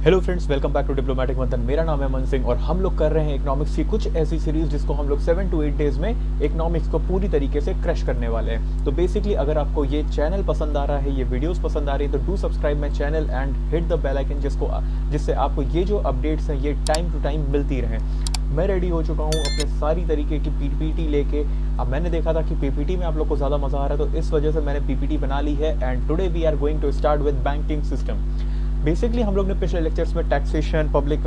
Hello friends, welcome back to diplomatic Manthan. मेरा नाम है मन सिंह और हम लोग कर रहे हैं इकोनॉमिक्स की कुछ ऐसी सीरीज जिसको हम लोग 7 to 8 डेज में इकोनॉमिक्स को पूरी तरीके से क्रश करने वाले हैं। तो बेसिकली अगर आपको ये चैनल पसंद आ रहा है, ये वीडियोस पसंद आ रही है, तो do subscribe my channel and hit the bell icon जिससे आपको ये जो अपडेट्स हैं ये टाइम टू टाइम मिलती रहें। मैं रेडी हो चुका हूँ अपने सारी तरीके की पीपीटी लेके। अब मैंने देखा था कि पीपीटी में आप लोग को ज़्यादा मज़ा आ रहा है, तो इस वजह से मैंने पीपीटी बना ली है। And today we are going to start with banking system. Basically हम लोग ने पिछले लेक्चर्स में taxation, public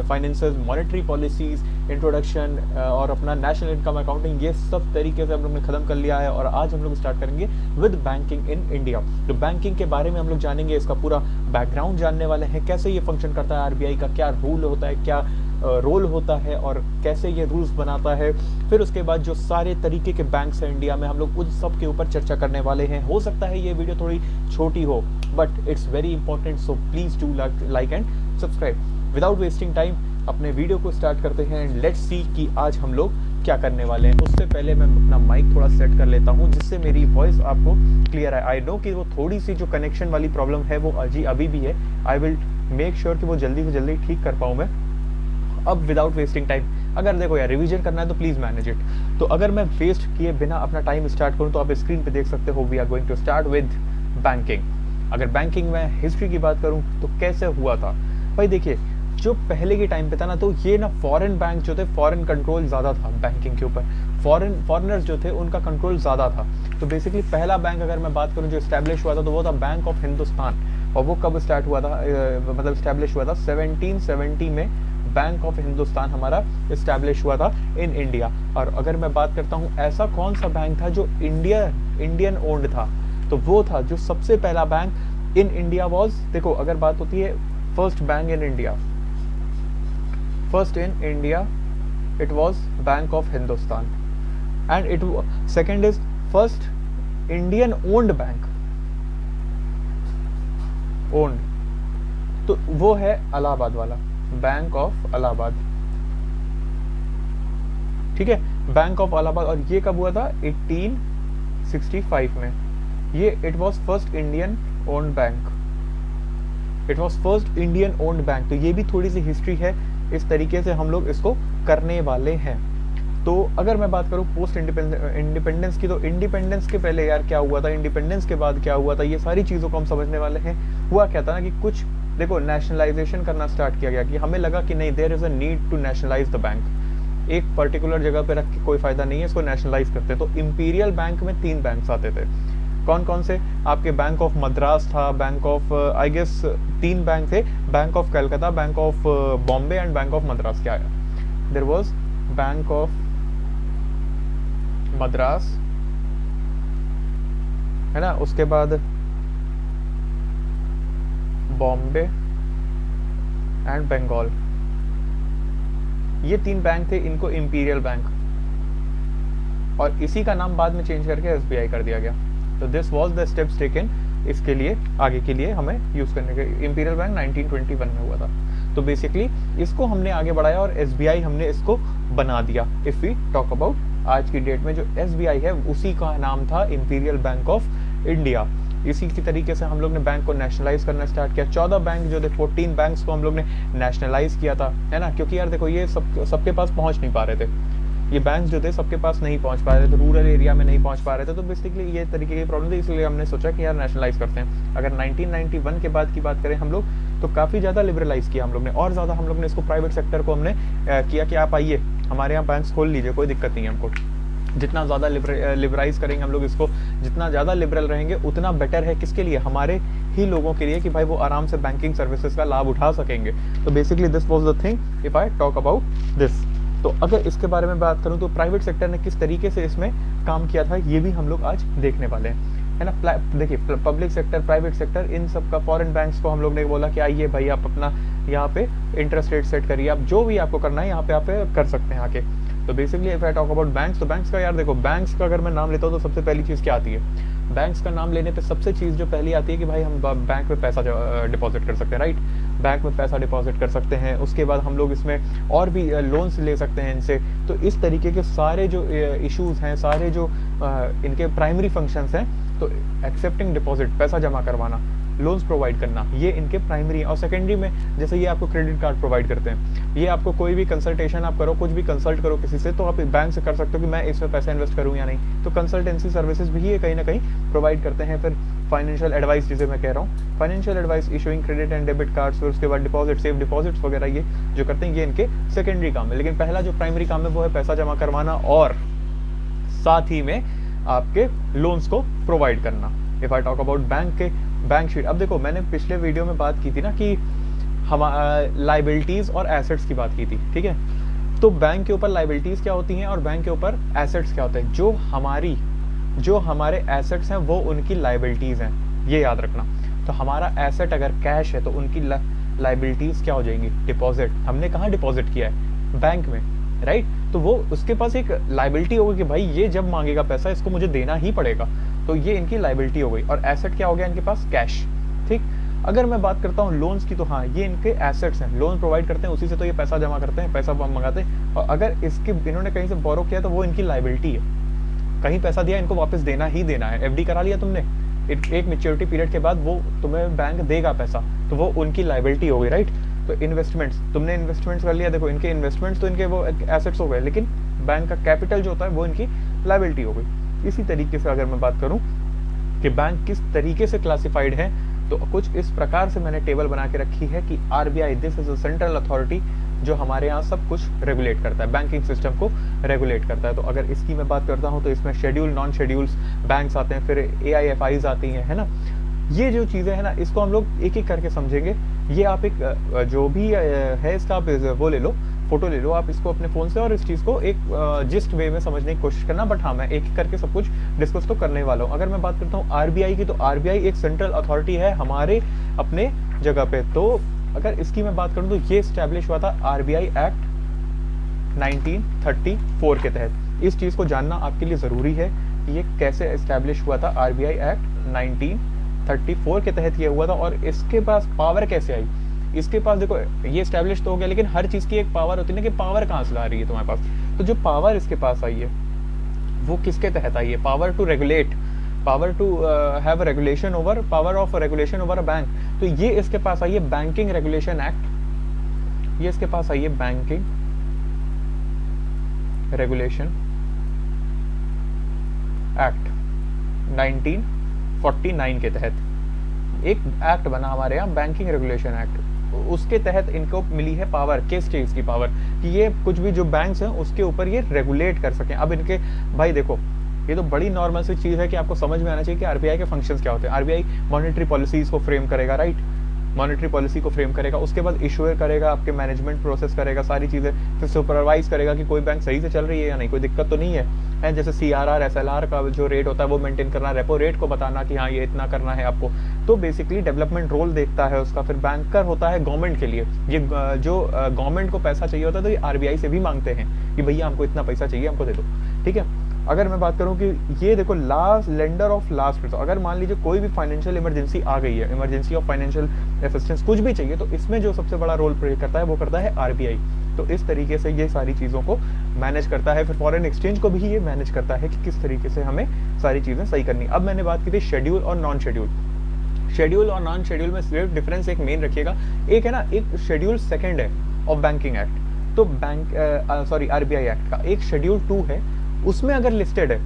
finances, monetary policies, introduction और अपना नेशनल इनकम अकाउंटिंग, ये सब तरीके से हम लोग ने ख़त्म कर लिया है। और आज हम लोग स्टार्ट करेंगे विद बैंकिंग इन इंडिया। तो बैंकिंग के बारे में हम लोग जानेंगे, इसका पूरा बैकग्राउंड जानने वाले हैं, कैसे ये फंक्शन करता है, आरबीआई का क्या रूल होता है, क्या रोल होता है और कैसे ये रूल्स बनाता है। फिर उसके बाद जो सारे तरीके के बैंक्स हैं इंडिया में, हम लोग उन सब के ऊपर चर्चा करने वाले हैं। हो सकता है ये वीडियो थोड़ी छोटी हो, but it's very important, so please do like and subscribe. Without wasting time अपने वीडियो को स्टार्ट करते हैं एंड लेट्स सी कि आज हम लोग क्या करने वाले हैं। उससे पहले मैं अपना माइक थोड़ा सेट कर लेता हूँ जिससे मेरी वॉइस आपको क्लियर है। आई नो कि वो थोड़ी सी जो कनेक्शन वाली प्रॉब्लम है वो अभी भी है। आई विल मेक श्योर कि वो जल्दी से जल्दी ठीक कर पाऊँ मैं। अब विदाउट वेस्टिंग टाइम, अगर देखो यार रिवीजन करना है तो प्लीज मैनेज इट। तो अगर मैं वेस्ट किए बिना अपना टाइम स्टार्ट करूं तो आप स्क्रीन पे देख सकते हो, we are going to start with banking. अगर बैंकिंग में हिस्ट्री की बात करूं तो कैसे हुआ था भाई, देखिए जो पहले के टाइम पे था ना, तो ये ना फॉरेन बैंक जो थे, फॉरेन कंट्रोल ज़्यादा था बैंकिंग के ऊपर। फॉरेनर्स जो थे उनका कंट्रोल ज़्यादा था। तो बेसिकली पहला बैंक अगर मैं बात करूं जो इस्टेब्लिश हुआ था तो वो था बैंक ऑफ हिंदुस्तान। और वो कब स्टार्ट हुआ था, मतलब इस्टेब्लिश हुआ था 1770 में बैंक ऑफ हिंदुस्तान हमारा इस्टेब्लिश हुआ था इन इंडिया। और अगर मैं बात करता हूँ ऐसा कौन सा बैंक था जो इंडियन ओन्ड था, तो वो था जो सबसे पहला बैंक इन इंडिया वॉज, देखो अगर बात होती है first bank in India, first in India it was bank of Hindustan and it second is first Indian owned bank, owned, तो वो है इलाहाबाद वाला बैंक ऑफ इलाहाबाद। ठीक है, बैंक ऑफ इलाहाबाद। और ये कब हुआ था, 1865 में। ये it was first Indian owned bank, it was first Indian owned bank. तो ये भी थोड़ी सी हिस्ट्री है, इस तरीके से हम लोग इसको करने वाले हैं। तो अगर मैं बात करूं पोस्ट इंडिपेंडेंस की, तो इंडिपेंडेंस के पहले यार क्या हुआ था, इंडिपेंडेंस के बाद क्या हुआ था, ये सारी चीज़ों को हम समझने वाले हैं। हुआ क्या था ना कि कुछ देखो नेशनलाइजेशन करना स्टार्ट किया गया कि हमें लगा कि नहीं, there is a need to nationalize the bank. एक पर्टिकुलर जगह पे रख के कोई फायदा नहीं है, इसको नेशनलाइज करते। तो इंपीरियल बैंक में 3 बैंक्स आते थे। कौन कौन से, आपके बैंक ऑफ मद्रास था, bank of I guess 3 bank थे, bank of Calcutta, bank of Bombay and bank of Madras. क्या है, there was bank of Madras, है ना, उसके बाद बॉम्बे एंड बंगाल। ये 3 बैंक थे, इनको इंपीरियल बैंक, और इसी का नाम बाद में चेंज करके एसबीआई कर दिया गया। तो this was the steps taken इसके लिए, आगे के लिए हमें यूज करने के। इंपीरियल बैंक 1921 में हुआ था। तो बेसिकली इसको हमने आगे बढ़ाया और एसबीआई हमने इसको बना दिया। इफ वी टॉक अबाउट आज की डेट में जो एसबीआई है उसी का नाम था इंपीरियल बैंक ऑफ इंडिया। इसी की तरीके से हम लोग ने बैंक को नेशनलाइज करना स्टार्ट किया। 14 बैंक जो थे, 14 बैंक्स को हम लोग ने नेशनलाइज किया था, है ना, क्योंकि यार देखो ये सबके पास पहुंच नहीं पा रहे थे। ये बैंक्स जो थे सबके पास नहीं पहुंच पा रहे थे, रूरल एरिया में नहीं पहुंच पा रहे थे। तो बेसिकली ये तरीके की प्रॉब्लम थी, इसलिए हमने सोचा कि यार नेशनलाइज करते हैं। अगर 1991 के बाद की बात करें हम लोग, तो काफ़ी ज़्यादा लिबरलाइज किया हम लोग ने, और ज़्यादा हम लोग ने इसको प्राइवेट सेक्टर को हमने किया कि आप आइए हमारे यहाँ बैंक्स खोल लीजिए, कोई दिक्कत नहीं है हमको। जितना ज़्यादा लिबराइज करेंगे हम लोग इसको, जितना ज़्यादा लिबरल रहेंगे उतना बेटर है, किसके लिए, हमारे ही लोगों के लिए, कि भाई वो आराम से बैंकिंग सर्विसेज का लाभ उठा सकेंगे। तो basically this was the thing if I talk about this. तो अगर इसके बारे में बात करूं तो प्राइवेट सेक्टर ने किस तरीके से इसमें काम किया था ये भी हम लोग आज देखने वाले हैं, है ना। देखिए पब्लिक सेक्टर, प्राइवेट सेक्टर, इन सब का, फॉरेन बैंक्स को हम लोग ने बोला कि आइए भाई आप अपना यहाँ पे इंटरेस्ट रेट सेट करिए, आप जो भी आपको करना है यहाँ पे आप कर सकते हैं आके। तो basically if I talk about banks, तो बैंक्स का यार देखो, बैंक्स का अगर मैं नाम लेता हूँ तो सबसे पहली चीज़ क्या आती है, बैंक्स का नाम लेने पे सबसे चीज़ जो पहली आती है कि भाई हम बैंक में पैसा डिपॉजिट कर सकते हैं, राइट। बैंक में पैसा डिपॉजिट कर सकते हैं, उसके बाद हम लोग इसमें और भी लोन्स ले सकते हैं इनसे। तो इस तरीके के सारे जो इश्यूज हैं, सारे जो इनके प्राइमरी फंक्शंस हैं, तो एक्सेप्टिंग डिपॉजिट, पैसा जमा करवाना, लोन्स प्रोवाइड करना, ये इनके प्राइमरी है। और सेकेंडरी में जैसे ये आपको क्रेडिट कार्ड प्रोवाइड करते हैं, ये आपको कोई भी कंसल्टेशन आप करो, कुछ भी कंसल्ट करो किसी से, तो आप बैंक से कर सकते हो कि मैं इसमें पैसा इन्वेस्ट करूँ या नहीं। तो कंसल्टेंसी सर्विसेज भी ये कहीं ना कहीं प्रोवाइड करते हैं। फिर फाइनेंशियल एडवाइस जिसे मैं कह रहा हूँ, financial advice, issuing credit and debit cards, फिर उसके बाद डिपॉजिट, सेफ डिपॉजिट्स वगैरह ये जो करते हैं, ये इनके सेकेंडरी काम है। लेकिन पहला जो प्राइमरी काम है वो है पैसा जमा करवाना और साथ ही में आपके लोन्स को प्रोवाइड करना। If I talk about bank के बैंक शीट, अब देखो मैंने पिछले वीडियो में बात की थी ना कि हम लाइबिलिटीज और एसेट्स की बात की थी, ठीक है। तो बैंक के ऊपर लाइबिलिटीज क्या होती हैं और बैंक के ऊपर एसेट्स क्या होते हैं। जो हमारे एसेट्स हैं वो उनकी लाइबिलिटीज हैं, ये याद रखना। तो हमारा एसेट अगर कैश है तो उनकी लाइबिलिटीज क्या हो जाएंगी, डिपॉजिट। हमने कहाँ डिपॉजिट किया है, बैंक में, राइट। तो वो उसके पास एक लाइबिलिटी होगी कि भाई ये जब मांगेगा पैसा इसको मुझे देना ही पड़ेगा, तो ये इनकी लाइबिलिटी हो गई। और एसेट क्या हो गया इनके पास, कैश, ठीक। अगर मैं बात करता हूँ लोन्स की, तो हाँ ये इनके एसेट्स हैं, लोन प्रोवाइड करते हैं, उसी से तो ये पैसा जमा करते हैं, पैसा मंगाते हैं। और अगर इसके इन्होंने कहीं से बोरो किया तो वो इनकी लाइबिलिटी है, कहीं पैसा दिया इनको वापस देना ही देना है। एफडी करा लिया तुमने, एक मैच्योरिटी पीरियड के बाद वो तुम्हें बैंक देगा पैसा, तो वो उनकी लाइबिलिटी हो गई, राइट। तो इन्वेस्टमेंट्स, तुमने इन्वेस्टमेंट्स कर लिया, देखो इनके इन्वेस्टमेंट्स तो इनके वो एसेट्स हो गए, लेकिन बैंक का कैपिटल जो होता है वो इनकी लाइबिलिटी हो गई। इसी तरीके से अगर मैं बात करूं कि बैंक किस तरीके से क्लासिफाइड है, तो कुछ इस प्रकार से मैंने टेबल बना के रखी है कि RBI, this is a central authority जो हमारे यहाँ सब कुछ रेगुलेट करता है, बैंकिंग सिस्टम को रेगुलेट करता है। तो अगर इसकी मैं बात करता हूँ तो इसमें शेड्यूल, नॉन शेड्यूल्स बैंक्स आते हैं, फिर AIFIs आती हैं, है ना। ये जो चीज़ें हैं ना, इसको हम लोग एक एक करके समझेंगे। ये आप एक जो भी है इसका आप वो ले लो, फोटो ले लो आप इसको अपने फ़ोन से, और इस चीज़ को एक जिस्ट वे में समझने की कोशिश करना। बट हाँ, मैं एक एक करके सब कुछ डिस्कस तो करने वाला हूँ। अगर मैं बात करता हूँ आरबीआई की, तो आरबीआई एक सेंट्रल अथॉरिटी है हमारे अपने जगह पे। तो अगर इसकी मैं बात करूँ तो ये स्टैब्लिश हुआ था आरबीआई एक्ट 1934 के तहत। इस चीज़ को जानना आपके लिए ज़रूरी है कि ये कैसे एस्टैब्लिश हुआ था। आरबीआई एक्ट 1934 के तहत ये हुआ था। और इसके पास पावर कैसे आई, इसके पास देखो ये एस्टैब्लिश तो हो गया, लेकिन हर चीज़ की एक पावर होती है ना, कि पावर कहाँ से ला रही है तुम्हारे पास। तो जो पावर इसके पास आई है वो किसके तहत आई है, power to regulate, power to have regulation over, power of regulation over a bank. तो ये इसके पास आई है बैंकिंग रेगुलेशन एक्ट, ये इसके पास आई है बैंकिंग रेगुलेशन एक्ट 1949 के तहत एक एक्ट बना हमारे यहाँ, बैंकिंग रेगुलेशन एक्ट। उसके तहत इनको मिली है पावर, किस चीज़ की पावर, कि ये कुछ भी जो बैंक्स हैं उसके ऊपर ये रेगुलेट कर सकें। अब इनके भाई देखो, ये तो बड़ी नॉर्मल सी चीज़ है कि आपको समझ में आना चाहिए कि आरबीआई के फंक्शंस क्या होते हैं। आरबीआई मॉनेटरी पॉलिसीज को फ्रेम करेगा, राइट, मॉनेटरी पॉलिसी को फ्रेम करेगा, उसके बाद इशूअर करेगा, आपके मैनेजमेंट प्रोसेस करेगा, सारी चीज़ें, फिर सुपरवाइज करेगा कि कोई बैंक सही से चल रही है या नहीं, कोई दिक्कत तो नहीं है। जैसे CRR SLR का जो रेट होता है वो मेंटेन करना, रेपो रेट को बताना कि हाँ ये इतना करना है आपको। तो बेसिकली डेवलपमेंट रोल देखता है उसका। फिर बैंकर होता है गवर्नमेंट के लिए, ये जो गवर्नमेंट को पैसा चाहिए होता है तो ये आरबीआई से भी मांगते हैं कि भैया हमको इतना पैसा चाहिए, हमको दे दो, ठीक है। अगर मैं बात करूं कि ये देखो last lender of last resource, अगर मान लीजिए कोई भी फाइनेंशियल इमरजेंसी आ गई है, इमरजेंसी ऑफ फाइनेंशियल असिस्टेंस कुछ भी चाहिए, तो इसमें जो सबसे बड़ा रोल प्ले करता है वो करता है आरबीआई। तो इस तरीके से ये सारी चीज़ों को मैनेज करता है। फिर फॉरेन एक्सचेंज को भी ये मैनेज करता है कि किस तरीके से हमें सारी चीज़ें सही करनी। अब मैंने बात की थी शेड्यूल और नॉन शेड्यूल। शेड्यूल और नॉन शेड्यूल में सिर्फ डिफरेंस एक मेन रखिएगा, एक है ना, एक शेड्यूल सेकेंड है ऑफ बैंकिंग एक्ट, तो आरबीआई एक्ट का एक शेड्यूल 2 है, उसमें अगर लिस्टेड है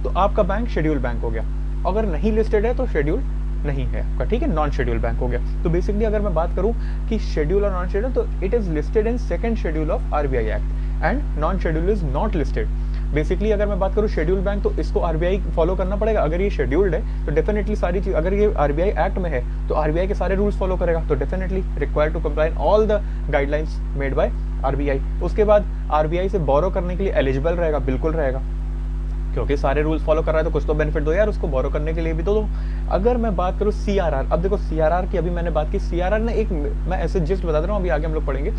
तो आपका बैंक शेड्यूल बैंक हो गया, अगर नहीं लिस्टेड है तो शेड्यूल नहीं है आपका, ठीक है, नॉन शेड्यूल बैंक हो गया। तो बेसिकली अगर मैं बात करूं कि शेड्यूल और नॉन शेड्यूल, तो it is listed in second schedule of RBI act and non schedule is not listed. Basically अगर मैं बात करूं शेड्यूल बैंक, तो इसको आरबीआई फॉलो करना पड़ेगा। अगर ये शेड्यूल्ड है तो डेफिनेटली सारी चीज, अगर ये आरबीआई एक्ट में है तो आरबीआई के सारे रूल्स फॉलो करेगा, तो definitely required to comply all the guidelines made by RBI. उसके बाद आरबीआई से बोरो करने के लिए एलिजिबल रहेगा, बिल्कुल रहेगा, क्योंकि सारे रूल्स फॉलो कर रहा है तो कुछ तो बेनिफिट दो यार उसको, बोरो करने के लिए भी तो दो। अगर मैं बात करूँ CRR, अब देखो CRR की अभी मैंने बात की, CRR ने एक, मैं ऐसे जस्ट बता दे रहा हूँ, अभी आगे हम लोग पढ़ेंगे।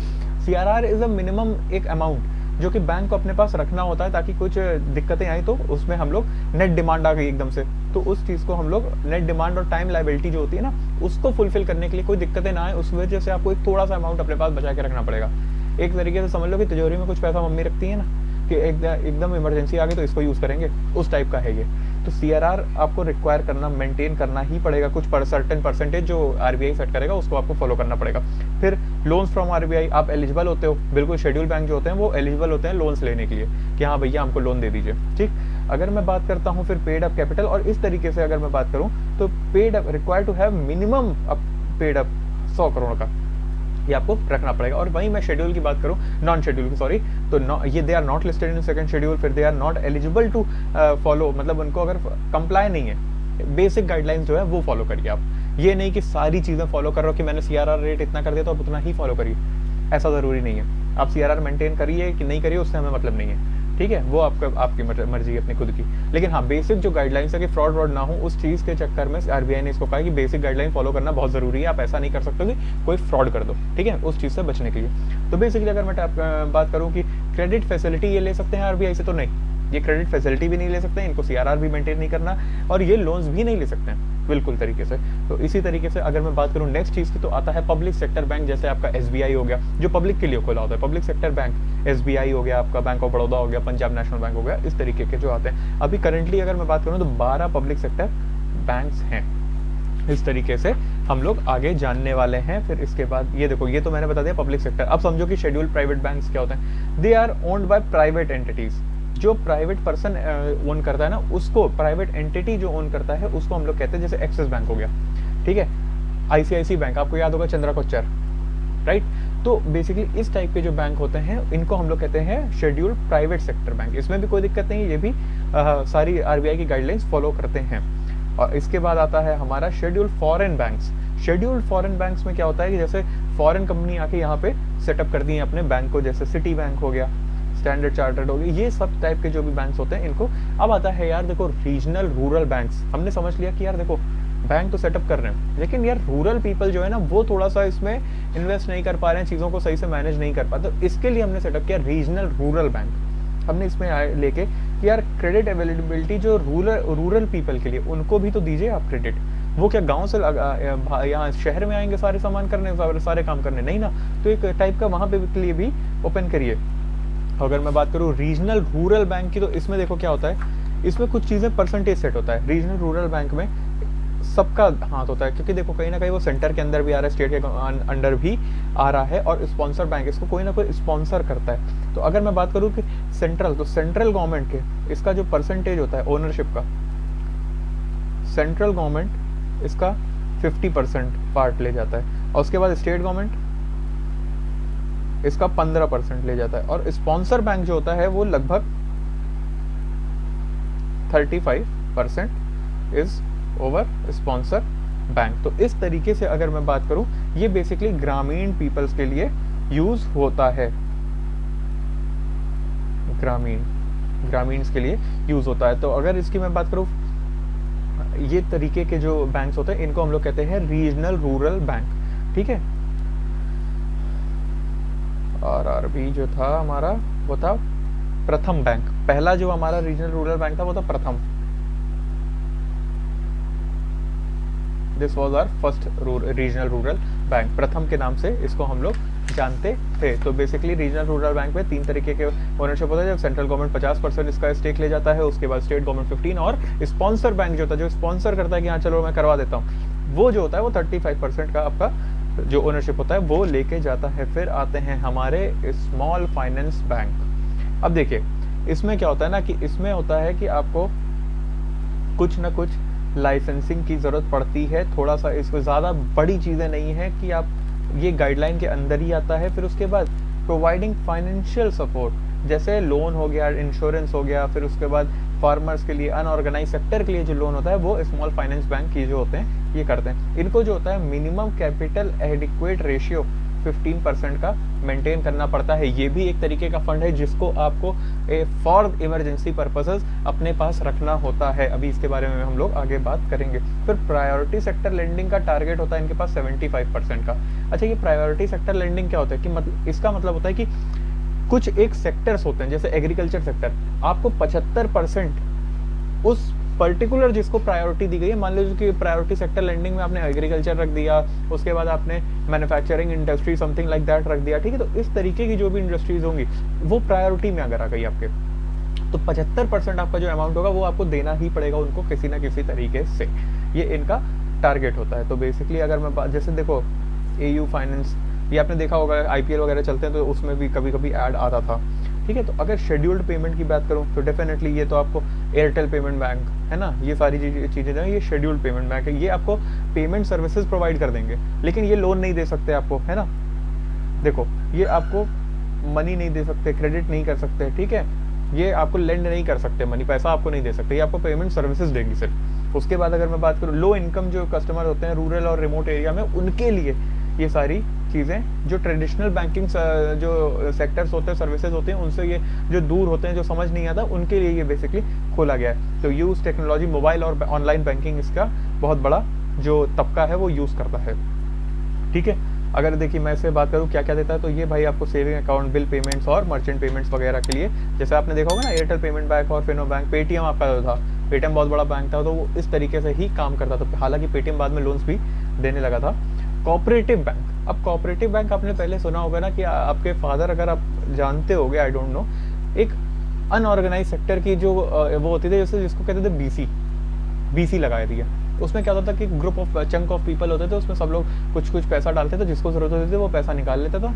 CRR इज अ मिनिमम एक अमाउंट जो कि बैंक को अपने पास रखना होता है, ताकि कुछ दिक्कतें आई तो उसमें हम लोग, नेट डिमांड आ गई एकदम से, तो उस चीज़ को हम लोग नेट डिमांड और टाइम लायबिलिटी जो होती है ना, उसको फुलफिल करने के लिए कोई दिक्कतें ना आए, उस वजह से आपको एक थोड़ा सा अमाउंट अपने पास बचा के रखना पड़ेगा। एक तरीके से समझ लो कि तिजोरी में कुछ पैसा मम्मी रखती है ना, कि एकदम इमरजेंसी आ गई तो इसको यूज़ करेंगे, उस टाइप का है ये। तो CRR आपको रिक्वायर करना, मेंटेन करना ही पड़ेगा, कुछ सर्टेन परसेंटेज जो RBI सेट करेगा उसको आपको फॉलो करना पड़ेगा। फिर लोन्स फ्रॉम RBI, आप एलिजिबल होते हो, बिल्कुल शेड्यूल बैंक जो होते हैं वो एलिजिबल होते हैं लोन्स लेने के लिए कि हाँ भैया हमको लोन दे दीजिए, ठीक। अगर मैं बात करता हूँ फिर पेड अप कैपिटल, और इस तरीके से अगर मैं बात करूँ तो paid up required to have minimum paid up 100 crore का ये आपको रखना पड़ेगा। और वहीं मैं शेड्यूल की बात करूं, नॉन शेड्यूल की सॉरी, तो ये they are not listed in second schedule, फिर they are not eligible to follow, मतलब उनको अगर कंप्लाई नहीं है, बेसिक गाइडलाइंस जो है वो फॉलो करिए आप। ये नहीं कि सारी चीज़ें फॉलो कर रहे हो कि मैंने CRR रेट इतना कर दिया तो आप उतना ही फॉलो करिए, ऐसा ज़रूरी नहीं है। आप CRR मेंटेन करिए कि नहीं करिए उससे हमें मतलब नहीं है, ठीक है, वो आपकी मर्जी है अपनी खुद की। लेकिन हाँ, बेसिक जो गाइडलाइंस है कि फ्रॉड ना हो, उस चीज़ के चक्कर में RBI ने इसको कहा कि बेसिक गाइडलाइन फॉलो करना बहुत ज़रूरी है। आप ऐसा नहीं कर सकते कि कोई फ्रॉड कर दो, ठीक है, उस चीज़ से बचने के लिए। तो बेसिकली अगर मैं बात करूँ कि क्रेडिट फैसिलिटी ये ले सकते हैं RBI से, तो नहीं, ये क्रेडिट फैसिलिटी भी नहीं ले सकते हैं, इनको CRR भी मेंटेन नहीं करना, और ये लोन्स भी नहीं ले सकते हैं बिल्कुल तरीके से। तो इसी तरीके से अगर मैं बात करूँ नेक्स्ट चीज़ की, तो आता है पब्लिक सेक्टर बैंक, जैसे आपका SBI हो गया जो पब्लिक के लिए खोला होता है, पब्लिक सेक्टर बैंक, SBI हो गया आपका, बैंक ऑफ बड़ौदा हो गया, पंजाब नेशनल बैंक हो गया, इस तरीके के जो आते हैं। अभी करंटली अगर मैं बात करूँ तो 12 पब्लिक सेक्टर बैंक्स हैं। इस तरीके से हम लोग आगे जानने वाले हैं। फिर इसके बाद ये देखो, ये तो मैंने बता दिया पब्लिक सेक्टर। अब समझो कि शेड्यूल्ड प्राइवेट बैंक्स क्या होते हैं। They are owned by private entities, जो प्राइवेट पर्सन ओन करता है ना, उसको प्राइवेट एंटिटी जो ओन करता है उसको हम लोग कहते हैं, जैसे एक्सिस बैंक हो गया, ठीक है, ICICI बैंक, आपको याद होगा चंद्रा कोच्चर, राइट। तो बेसिकली इस टाइप के जो बैंक होते हैं इनको हम लोग कहते हैं शेड्यूल्ड प्राइवेट सेक्टर बैंक। इसमें भी कोई दिक्कत नहीं, ये भी सारी RBI की गाइडलाइंस फॉलो करते हैं। और इसके बाद आता है हमारा scheduled foreign banks. Scheduled foreign banks में क्या होता है कि जैसे फॉरेन कंपनी आके यहाँ पे सेटअप कर दी है अपने बैंक को, जैसे सिटी बैंक हो गया, स्टैंडर्ड चार्टर्ड हो गया, ये सब टाइप के जो भी बैंक्स होते हैं इनको। अब आता है यार देखो रीजनल रूरल बैंक्स। हमने समझ लिया कि यार देखो बैंक तो सेटअप कर रहे हैं, लेकिन यार रूरल पीपल जो है ना वो थोड़ा सा इसमें इन्वेस्ट नहीं कर पा रहे हैं, चीज़ों को सही से मैनेज नहीं कर पाते, तो इसके लिए हमने सेटअप किया रीजनल रूरल बैंक। हमने इसमें लेके कि यार क्रेडिट अवेलेबिलिटी जो रूरल पीपल के लिए, उनको भी तो दीजिए आप क्रेडिट। वो क्या गांव से यहाँ शहर में आएंगे सारे सामान करने, सारे काम करने, नहीं ना, तो एक टाइप का वहाँ पे के लिए भी ओपन करिए। अगर मैं बात करूँ रीजनल रूरल बैंक की, तो इसमें देखो क्या होता है, इसमें कुछ चीज़ें परसेंटेज सेट होता है। रीजनल रूरल बैंक में सबका हाथ होता है, क्योंकि देखो कहीं ना कहीं वो सेंटर के अंदर भी आ रहा है, स्टेट के अंडर भी आ रहा है, और स्पॉन्सर बैंक इसको कोई ना कोई स्पॉन्सर करता है। तो अगर मैं बात करूँ कि सेंट्रल, तो सेंट्रल गवर्नमेंट के इसका जो परसेंटेज होता है ओनरशिप का, सेंट्रल गवर्नमेंट इसका 50% पार्ट ले जाता है, और उसके बाद स्टेट गवर्नमेंट इसका 15% ले जाता है, और स्पॉन्सर बैंक जो होता है वो लगभग 35% इज ओवर स्पॉन्सर बैंक। तो इस तरीके से अगर मैं बात करूं, ये बेसिकली ग्रामीण पीपल्स के लिए यूज होता है, ग्रामीण के लिए यूज होता है। तो अगर इसकी मैं बात करूं, ये तरीके के जो बैंक्स होते हैं इनको हम लोग कहते हैं रीजनल रूरल बैंक, ठीक है। और RB जो था हमारा वो था प्रथम बैंक, पहला जो हमारा रीजनल रूरल बैंक था वो था Pratham. This was our first regional rural bank, Pratham के नाम से इसको हम लोग जानते थे। तो बेसिकली रीजनल रूरल बैंक में 3 तरीके के ओनरशिप होता है, जब सेंट्रल गवर्नमेंट 50% इसका स्टेक ले जाता है, उसके बाद स्टेट गवर्नमेंट 15, और स्पॉन्सर बैंक जो होता है, जो स्पॉन्सर करता है कि हाँ चलो मैं करवा देता हूँ, वो जो होता है वो 35% का आपका जो ओनरशिप होता है वो लेके जाता है। फिर आते हैं हमारे स्मॉल फाइनेंस बैंक। अब देखिए इसमें क्या होता है ना, कि इसमें होता है कि आपको कुछ ना कुछ लाइसेंसिंग की ज़रूरत पड़ती है, थोड़ा सा, इसको ज़्यादा बड़ी चीज़ें नहीं है कि आप ये गाइडलाइन के अंदर ही आता है। फिर उसके बाद प्रोवाइडिंग फाइनेंशियल सपोर्ट, जैसे लोन हो गया, इंश्योरेंस हो गया, फिर उसके बाद फार्मर्स के लिए, अनऑर्गेनाइज सेक्टर के लिए जो लोन होता है वो स्मॉल फाइनेंस बैंक की जो होते हैं ये करते हैं। इनको जो होता है मिनिमम कैपिटल एडिक्वेट रेशियो 15% का मेंटेन करना पड़ता है। ये भी एक तरीके का फंड है जिसको आपको फॉर इमरजेंसी पर्पसेस अपने पास रखना होता है। अभी इसके बारे में हम लोग आगे बात करेंगे। फिर प्रायोरिटी सेक्टर लेंडिंग का टारगेट होता है इनके पास 75% का। अच्छा, ये प्रायोरिटी सेक्टर लेंडिंग क्या होता है कि इसका मतलब होता है कि कुछ एक सेक्टर्स होते हैं, जैसे एग्रीकल्चर सेक्टर, आपको 75% उस पर्टिकुलर जिसको प्रायोरिटी दी गई है, मान लीजिए कि प्रायोरिटी सेक्टर लेंडिंग में आपने एग्रीकल्चर रख दिया, उसके बाद आपने manufacturing industry something like that रख दिया, ठीक है। तो इस तरीके की जो भी इंडस्ट्रीज होंगी वो प्रायोरिटी में अगर आ गई आपके, तो 75% आपका जो अमाउंट होगा वो आपको देना ही पड़ेगा उनको किसी ना किसी तरीके से। ये इनका टारगेट होता है। तो बेसिकली अगर मैं बात, जैसे देखो AU फाइनेंस, ये आपने देखा होगा IPL वगैरह चलते हैं तो उसमें भी कभी कभी ऐड आता था, ठीक है। तो अगर शेड्यूल्ड पेमेंट की बात करूँ तो डेफिनेटली ये तो आपको एयरटेल पेमेंट बैंक है ना, ये सारी चीज़ें जो है ये शेड्यूल्ड पेमेंट बैंक है, ये आपको पेमेंट सर्विसेज प्रोवाइड कर देंगे, लेकिन ये लोन नहीं दे सकते आपको, है ना। देखो ये आपको मनी नहीं दे सकते, क्रेडिट नहीं कर सकते, ठीक है, ये आपको लेंड नहीं कर सकते, मनी पैसा आपको नहीं दे सकते, ये आपको पेमेंट सर्विसेज देंगी सिर्फ। उसके बाद अगर मैं बात करूँ लो इनकम जो कस्टमर होते हैं रूरल और रिमोट एरिया में, उनके लिए ये सारी चीज़ें जो ट्रेडिशनल बैंकिंग जो सेक्टर्स होते हैं, सर्विसेज होते हैं, उनसे ये जो दूर होते हैं, जो समझ नहीं आता, उनके लिए ये बेसिकली खोला गया है। तो यूज़ टेक्नोलॉजी, मोबाइल और ऑनलाइन बैंकिंग इसका बहुत बड़ा जो तबका है वो यूज़ करता है, ठीक है। अगर देखिए मैं इससे बात करूँ क्या क्या देता है, तो ये भाई आपको सेविंग अकाउंट, बिल पेमेंट्स और मर्चेंट पेमेंट्स वगैरह के लिए, जैसे आपने देखा होगा ना एयरटेल पेमेंट बैंक और फिनो बैंक, पेटीएम आपका जो था, पेटीएम बहुत बड़ा बैंक था तो वो इस तरीके से ही काम करता था। हालांकि पेटीएम बाद में लोन्स भी देने लगा था। कोऑपरेटिव बैंक, अब कोऑपरेटिव बैंक आपने पहले सुना होगा ना कि आपके फादर, अगर आप जानते होगे, आई डोंट नो, एक अनऑर्गेनाइज सेक्टर की जो वो होती थी, जैसे जिसको कहते थे बीसी लगाई दिया। उसमें क्या होता था कि group of chunk of people होते थे, उसमें सब लोग कुछ कुछ पैसा डालते थे, जिसको जरूरत होती थी वो पैसा निकाल लेता था,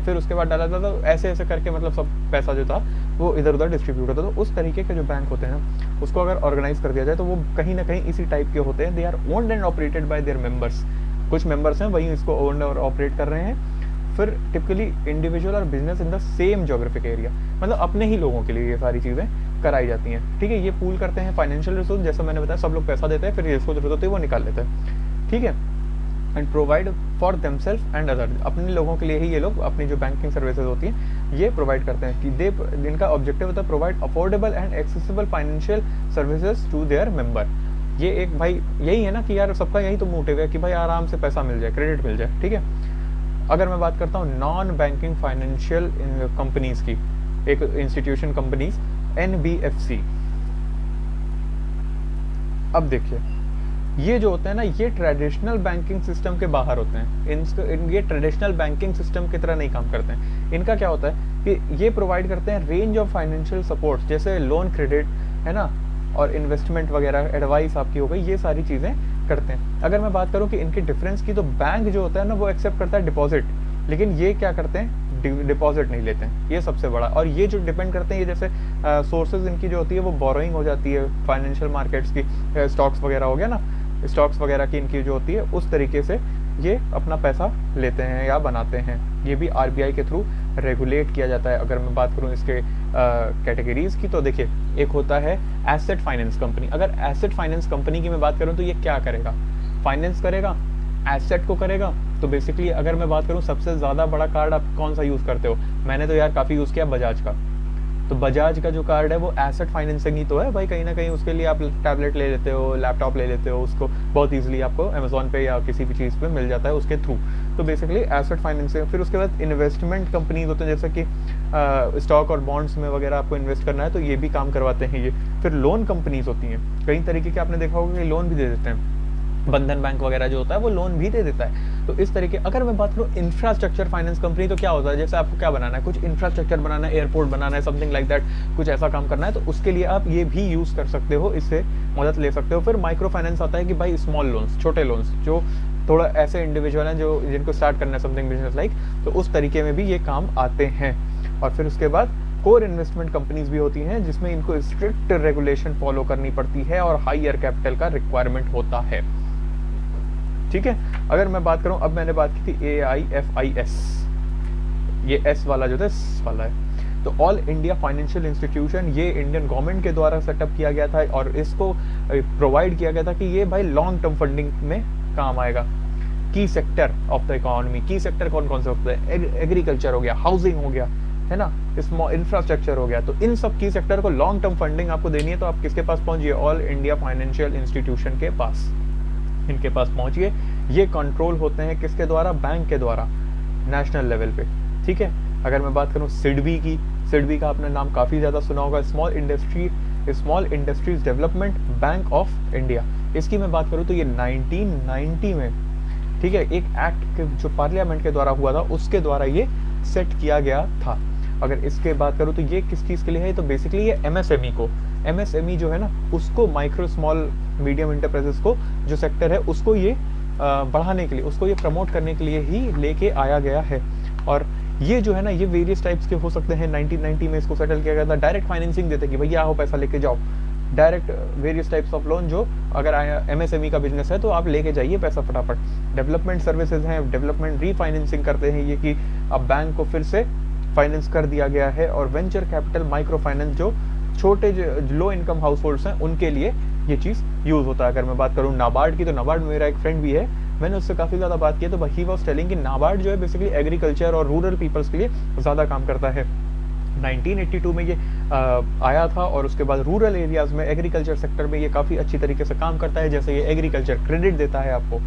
फिर उसके बाद डाला जाता था, ऐसे ऐसे करके मतलब सब पैसा जो था वो इधर उधर डिस्ट्रीब्यूट होता था। तो उस तरीके के जो बैंक होते हैं उसको अगर ऑर्गेनाइज कर दिया जाए तो वो कहीं ना कहीं इसी टाइप के होते हैं। They are owned and operated by their members, कुछ मेंबर्स हैं वही इसको ओन्ड और ऑपरेट कर रहे हैं। फिर टिपिकली इंडिविजुअल और business in the same geographic area, मतलब अपने ही लोगों के लिए ये सारी चीज़ें कराई जाती हैं, ठीक है। ये पूल करते हैं फाइनेंशियल रिसोर्स, जैसे मैंने बताया सब लोग पैसा देते हैं, फिर जिसको जरूरत होती है वो निकाल लेते हैं, ठीक है। And provide for themselves and other, अपने लोगों के लिए ही ये लोग अपनी जो बैंकिंग सर्विसेज होती हैं ये प्रोवाइड करते हैं कि इनका ऑब्जेक्टिव होता है provide affordable and accessible financial services to their member. ये एक भाई यही है ना कि यार सबका यही तो मोटिव है कि भाई आराम से पैसा मिल जाए, क्रेडिट मिल जाए, ठीक है। अगर मैं बात करता हूँ नॉन बैंकिंग फाइनेंशियल कंपनीज की, एक इंस्टीट्यूशन कंपनीज NBFC, अब देखिए ये जो होते हैं ना ये ट्रेडिशनल बैंकिंग सिस्टम के बाहर होते हैं। ये ट्रेडिशनल बैंकिंग सिस्टम की तरह नहीं काम करते हैं। इनका क्या होता है कि ये प्रोवाइड करते हैं रेंज ऑफ फाइनेंशियल सपोर्ट, जैसे लोन, क्रेडिट, है ना, और इन्वेस्टमेंट वगैरह, एडवाइस आपकी हो गई, ये सारी चीज़ें करते हैं। अगर मैं बात करूँ कि इनके डिफरेंस की, तो बैंक जो होता है ना वो एक्सेप्ट करता है डिपॉजिट, लेकिन ये क्या करते हैं डिपॉजिट नहीं लेते हैं, ये सबसे बड़ा। और ये जो डिपेंड करते हैं, ये जैसे सोर्सेज इनकी जो होती है वो बोरोइंग हो जाती है फाइनेंशियल मार्केट्स की, स्टॉक्स वगैरह हो गया ना, स्टॉक्स वगैरह की इनकी जो होती है उस तरीके से ये अपना पैसा लेते हैं या बनाते हैं। ये भी RBI के थ्रू रेगुलेट किया जाता है। अगर मैं बात करूँ इसके कैटेगरीज की, तो देखिए एक होता है एसेट फाइनेंस कंपनी। अगर एसेट फाइनेंस कंपनी की मैं बात करूँ तो ये क्या करेगा, फाइनेंस करेगा, एसेट को करेगा। तो बेसिकली अगर मैं बात करूँ सबसे ज़्यादा बड़ा कार्ड आप कौन सा यूज़ करते हो, मैंने तो यार काफ़ी यूज़ किया बजाज का। तो बजाज का जो कार्ड है वो एसेट फाइनेंसिंग ही तो है भाई, कहीं ना कहीं उसके लिए आप टैबलेट ले लेते हो, लैपटॉप ले लेते हो, उसको बहुत ईजिली आपको अमेजोन पे या किसी भी चीज़ पे मिल जाता है उसके थ्रू। तो बेसिकली एसेट फाइनेंसिंग। फिर उसके बाद इन्वेस्टमेंट कंपनीज होते हैं, जैसे कि स्टॉक और बॉन्ड्स में वगैरह आपको इन्वेस्ट करना है तो ये भी काम करवाते हैं ये। फिर लोन कंपनीज होती हैं, कई तरीके के आपने देखा होगा कि लोन भी दे देते हैं, बंधन बैंक वगैरह जो होता है वो लोन भी दे देता है। तो इस तरीके, अगर मैं बात करूँ इंफ्रास्ट्रक्चर फाइनेंस कंपनी, तो क्या होता है, जैसे आपको क्या बनाना है, कुछ इंफ्रास्ट्रक्चर बनाना है, एयरपोर्ट बनाना है, समथिंग लाइक दैट, कुछ ऐसा काम करना है, तो उसके लिए आप ये भी यूज़ कर सकते हो, इससे मदद ले सकते हो। फिर माइक्रो फाइनेंस आता है कि भाई स्मॉल लोन्स, छोटे लोन्स, जो थोड़ा ऐसे इंडिविजुअल हैं जो जिनको स्टार्ट करना है समथिंग बिजनेस लाइक, तो उस तरीके में भी ये काम आते हैं। और फिर उसके बाद कोर इन्वेस्टमेंट कंपनीज भी होती हैं, जिसमें इनको स्ट्रिक्ट रेगुलेशन फॉलो करनी पड़ती है और हायर कैपिटल का रिक्वायरमेंट होता है, ठीक है। अगर मैं बात करूं, अब मैंने बात की थी AIFIS, ये S वाला जो था S वाला है, तो ऑल इंडिया फाइनेंशियल इंस्टीट्यूशन, ये इंडियन गवर्नमेंट के द्वारा सेटअप किया गया था और इसको प्रोवाइड किया गया था कि ये भाई लॉन्ग टर्म फंडिंग में काम आएगा। की सेक्टर ऑफ द इकोनॉमी, की सेक्टर कौन कौन से होते हैं, एग्रीकल्चर हो गया, हाउसिंग हो गया, है ना, स्मॉल इंफ्रास्ट्रक्चर हो गया। तो इन सब की सेक्टर को लॉन्ग टर्म फंडिंग आपको देनी है तो आप किसके पास पहुंचिए, ऑल इंडिया फाइनेंशियल इंस्टीट्यूशन के पास, इनके पास पहुंचिए। ये कंट्रोल होते हैं किसके द्वारा, बैंक के द्वारा, नेशनल लेवल पे, ठीक है। अगर मैं बात करूं सिडबी की, सिडबी का आपने नाम काफ़ी ज़्यादा सुना होगा, small industries development bank of India. इसकी मैं बात करूं तो ये 1990 में, ठीक है, एक एक्ट जो पार्लियामेंट के द्वारा हुआ था उसके द्वारा ये सेट किया गया था। अगर इसके बात करूँ तो ये किस चीज़ के लिए है, तो बेसिकली ये एमएसएमई को, एमएसएमई जो है ना उसको, माइक्रो स्मॉल मीडियम इंटरप्राइजेस को जो सेक्टर है उसको ये बढ़ाने के लिए, उसको ये प्रमोट करने के लिए ही लेके आया गया है। और ये जो है ना ये वेरियस टाइप्स के हो सकते हैं। 1990 में इसको सेटल किया गया था, डायरेक्ट फाइनेंसिंग देते कि भैया आओ पैसा लेके जाओ, direct various types of loan, जो अगर एमएसएमई का बिजनेस है तो आप लेके जाइए पैसा फटाफट। डेवलपमेंट सर्विसेज हैं, डेवलपमेंट रीफाइनेंसिंग करते हैं ये कि अब बैंक को फिर से फाइनेंस कर दिया गया है। और वेंचर कैपिटल, माइक्रो फाइनेंस, जो छोटे लो इनकम हाउस होल्ड्स हैं उनके लिए ये चीज़ यूज़ होता है। अगर मैं बात करूँ नाबार्ड की, तो नाबार्ड मेरा एक फ्रेंड भी है, मैंने उससे काफ़ी ज़्यादा बात की, तो ही वॉज टेलिंग कि नाबार्ड जो है बेसिकली एग्रीकल्चर और रूरल पीपल्स के लिए ज़्यादा काम करता है। 1982 में ये आया था और उसके बाद रूरल एरियाज़ में एग्रीकल्चर सेक्टर में ये काफ़ी अच्छी तरीके से काम करता है। जैसे ये एग्रीकल्चर क्रेडिट देता है आपको,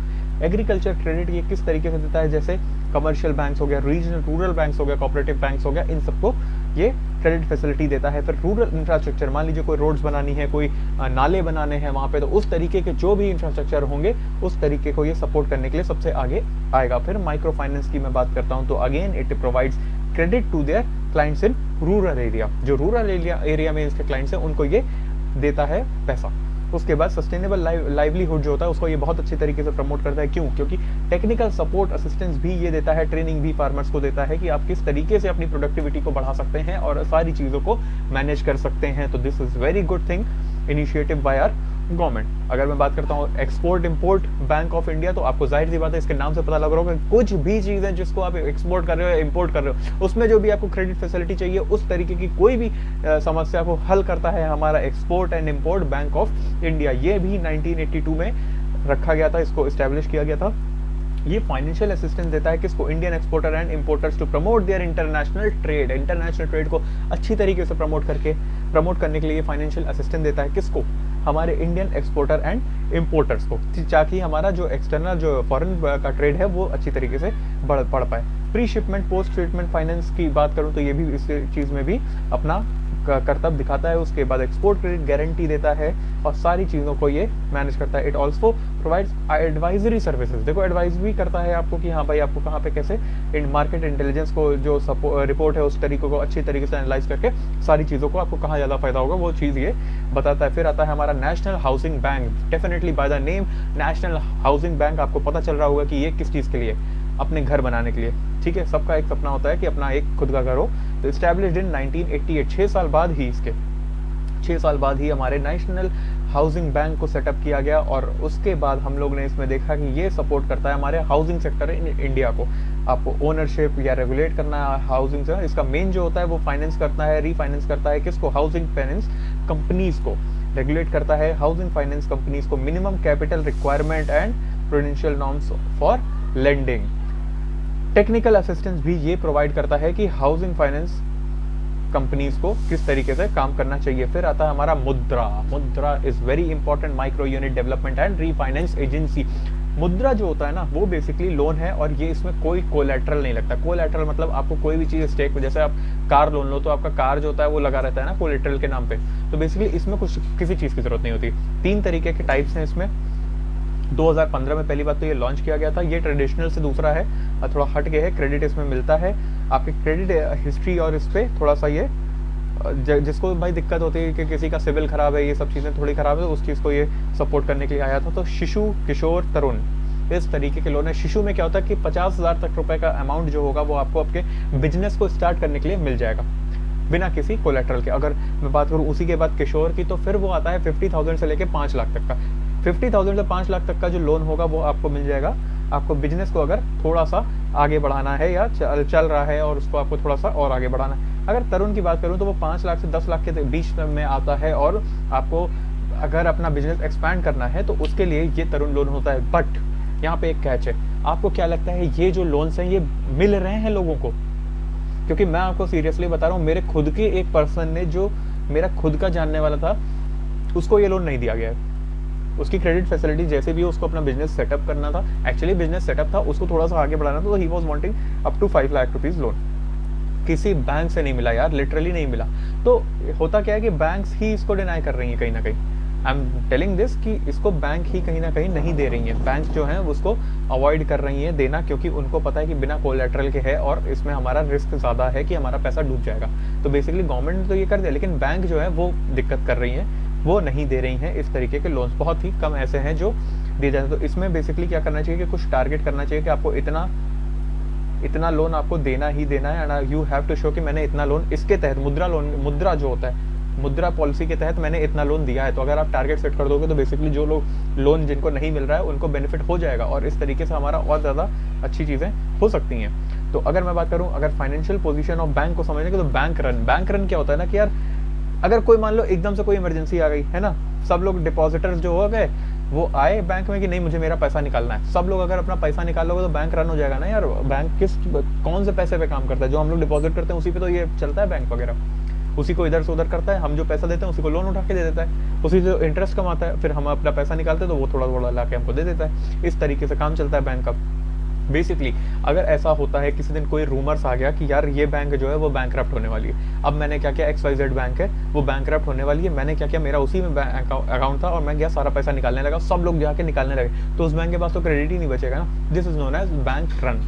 एग्रीकल्चर क्रेडिट ये किस तरीके से देता है, जैसे कमर्शियल बैंक्स हो गया, रीजनल रूरल बैंक्स हो गया, कोऑपरेटिव बैंक्स हो गया, इन सबको ये क्रेडिट फैसिलिटी देता है। फिर रूरल इंफ्रास्ट्रक्चर, मान लीजिए कोई रोड्स बनानी है, कोई नाले बनाने हैं वहाँ पे, तो उस तरीके के जो भी इंफ्रास्ट्रक्चर होंगे उस तरीके को ये सपोर्ट करने के लिए सबसे आगे आएगा। फिर माइक्रो फाइनेंस की मैं बात करता हूँ तो again it provides credit to their clients in rural area, जो रूरल एरिया में इसके क्लाइंट्स हैं उनको ये देता है पैसा। उसके बाद सस्टेनेबल लाइवलीहुड जो होता है उसको ये बहुत अच्छी तरीके से प्रमोट करता है। क्यों? क्योंकि टेक्निकल सपोर्ट असिस्टेंस भी ये देता है, ट्रेनिंग भी फार्मर्स को देता है कि आप किस तरीके से अपनी प्रोडक्टिविटी को बढ़ा सकते हैं और सारी चीज़ों को मैनेज कर सकते हैं। तो this is very good thing initiative by our government. अगर मैं बात करता हूँ export import bank of India, तो आपको जाहिर सी बात है इसके नाम से पता लग रहा होगा, कुछ भी चीज़ें जिसको आप एक्सपोर्ट कर रहे हो या इम्पोर्ट कर रहे हो उसमें जो भी आपको क्रेडिट फैसिलिटी चाहिए उस तरीके की कोई भी समस्या को हल करता है हमारा export and import bank of India. ये भी 1982 में रखा गया था, इसको इस्टेब्लिश किया गया था। ये फाइनेंशियल असिस्टेंस देता है किसको? Indian exporter and importers to promote their international trade. International trade को अच्छी तरीके से प्रमोट करने के लिए फाइनेंशियल असिस्टेंस देता है किसको? हमारे इंडियन एक्सपोर्टर एंड इंपोर्टर्स को, ताकि हमारा जो एक्सटर्नल जो फॉरेन का ट्रेड है वो अच्छी तरीके से बढ़ पाए। Pre shipment post treatment finance की बात करूँ तो ये भी इस चीज़ में भी अपना कर्तव्य दिखाता है। उसके बाद एक्सपोर्ट क्रेडिट गारंटी देता है और सारी चीज़ों को ये मैनेज करता है। It also provides advisory services. देखो एडवाइज भी करता है आपको कि हाँ भाई आपको कहाँ पे कैसे इन मार्केट इंटेलिजेंस को जो रिपोर्ट है उस तरीकों को अच्छी तरीके से एनालाइज करके सारी चीज़ों को आपको कहाँ ज़्यादा फायदा होगा वो चीज़ ये बताता है। फिर आता है हमारा national housing bank. Definitely by the name national housing bank आपको पता चल रहा होगा कि ये किस चीज़ के लिए, अपने घर बनाने के लिए। ठीक है, सबका एक सपना होता है कि अपना एक खुद का घर हो। तो इस्टेब्लिश्ड इन 1988, 6 साल बाद ही हमारे नेशनल हाउसिंग बैंक को सेटअप किया गया। और उसके बाद हम लोग ने इसमें देखा कि ये सपोर्ट करता है हमारे हाउसिंग सेक्टर इन इंडिया को। आपको ओनरशिप या रेगुलेट करना है हाउसिंग से, इसका मेन जो होता है वो फाइनेंस करता है, रीफाइनेंस करता है किसको? हाउसिंग फाइनेंस कंपनीज को रेगुलेट करता है। हाउसिंग फाइनेंस कंपनीज को minimum capital requirement and prudential norms for lending. Technical assistance भी ये प्रोवाइड करता है कि हाउसिंग फाइनेंस कंपनीज को किस तरीके से काम करना चाहिए। फिर आता है हमारा मुद्रा। मुद्रा is very important micro unit development and refinance agency. मुद्रा जो होता है ना वो बेसिकली लोन है और ये इसमें कोई कोलैटरल नहीं लगता। कोलैटरल मतलब आपको कोई भी चीज़ स्टेक, जैसे आप कार लोन लो तो आपका कार जो होता है वो लगा रहता है ना कोलैटरल के नाम पे। तो बेसिकली इसमें कुछ किसी चीज़ की जरूरत नहीं होती। 3 तरीके के टाइप्स हैं इसमें। 2015 में पहली बात तो ये लॉन्च किया गया था। ये ट्रेडिशनल से दूसरा है, थोड़ा हट के है। क्रेडिट इसमें मिलता है, आपकी क्रेडिट हिस्ट्री और इस पर थोड़ा सा ये जिसको भाई दिक्कत होती है कि किसी का सिविल खराब है, ये सब चीज़ें थोड़ी खराब है, उस चीज़ को ये सपोर्ट करने के लिए आया था। तो शिशु, किशोर, तरुण इस तरीके के लोन है। शिशु में क्या होता है कि 50,000 तक रुपए का अमाउंट जो होगा वो आपको आपके बिजनेस को स्टार्ट करने के लिए मिल जाएगा बिना किसी कोलेट्रल के। अगर मैं बात करूँ उसी के बाद किशोर की, तो फिर वो आता है 50,000 से लेके 5 लाख तक का। 50,000 से 5 लाख तक का जो लोन होगा वो आपको मिल जाएगा। आपको बिजनेस को अगर थोड़ा सा आगे बढ़ाना है या चल रहा है और उसको आपको थोड़ा सा और आगे बढ़ाना है। अगर तरुण की बात करूं तो वो 5 लाख से 10 लाख के बीच में आता है और आपको अगर अपना बिजनेस एक्सपैंड करना है तो उसके लिए ये तरुण लोन होता है। बट यहाँ पे एक कैच है। आपको क्या लगता है ये जो लोन्स हैं ये मिल रहे हैं लोगों को? क्योंकि मैं आपको सीरियसली बता रहा हूँ, मेरे खुद के एक पर्सन ने जो मेरा खुद का जानने वाला था उसको ये लोन नहीं दिया गया है। उसकी क्रेडिट फैसिलिटी जैसे भी हो, उसको अपना बिजनेस सेटअप करना था, एक्चुअली बिजनेस सेटअप था, उसको थोड़ा सा आगे बढ़ाना था, तो he was wanting up to 5 lakh rupees loan. किसी बैंक से नहीं मिला यार, लिटरली नहीं मिला। तो होता क्या है कि बैंक्स ही इसको डिनाई कर रही हैं कहीं ना कहीं। आई एम टेलिंग दिस कि इसको बैंक ही कहीं ना कहीं नहीं दे रही है, बैंक जो है उसको अवॉइड कर रही है देना, क्योंकि उनको पता है कि बिना कोलेटरल के है और इसमें हमारा रिस्क ज़्यादा है कि हमारा पैसा डूब जाएगा। तो बेसिकली गवर्नमेंट ने तो ये कर दिया, लेकिन बैंक जो है वो दिक्कत कर रही है, वो नहीं दे रही हैं इस तरीके के लोन्स। बहुत ही कम ऐसे हैं जो दिए जाते हैं। तो इसमें बेसिकली क्या करना चाहिए कि कुछ टारगेट करना चाहिए कि आपको इतना लोन आपको देना ही देना है, and you have to show कि मैंने इतना लोन इसके तहत, मुद्रा जो होता है, मुद्रा पॉलिसी के तहत मैंने इतना लोन दिया है। तो अगर आप टारगेट सेट कर दोगे तो बेसिकली जो लोग लोन जिनको नहीं मिल रहा है उनको बेनिफिट हो जाएगा, और इस तरीके से हमारा और ज़्यादा अच्छी चीज़ें हो सकती हैं। तो अगर मैं बात करूँ अगर फाइनेंशियल पोजीशन ऑफ बैंक को समझने की, तो बैंक रन क्या होता है ना कि यार अगर कोई मान लो एकदम से कोई इमरजेंसी आ गई है ना, सब लोग डिपॉजिटर्स जो हो गए वो आए बैंक में कि नहीं मुझे मेरा पैसा निकालना है, सब लोग अगर अपना पैसा निकालोगे तो बैंक रन हो जाएगा ना यार। बैंक कौन से पैसे पे काम करता है, जो हम लोग डिपॉजिट करते हैं उसी पे तो ये चलता है बैंक वगैरह, उसी को इधर से उधर करता है, हम जो पैसा देते हैं उसी को लोन उठा के दे देता है, उसी से इंटरेस्ट कमाता है, फिर हम अपना पैसा निकालते हैं तो वो थोड़ा थोड़ा ला के हमको दे देता है। इस तरीके से काम चलता है बैंक का। बेसिकली अगर ऐसा होता है किसी दिन कोई रूमर्स आ गया कि यार ये बैंक जो है वो बैंकरप्ट होने वाली है, अब मैंने क्या किया, XYZ बैंक है वो बैंकरप्ट होने वाली है, मैंने क्या किया, मेरा उसी में अकाउंट था और मैं गया सारा पैसा निकालने लगा, सब लोग जाके निकालने लगे, तो उस बैंक के पास तो क्रेडिट ही नहीं बचेगा ना। This is known as bank run.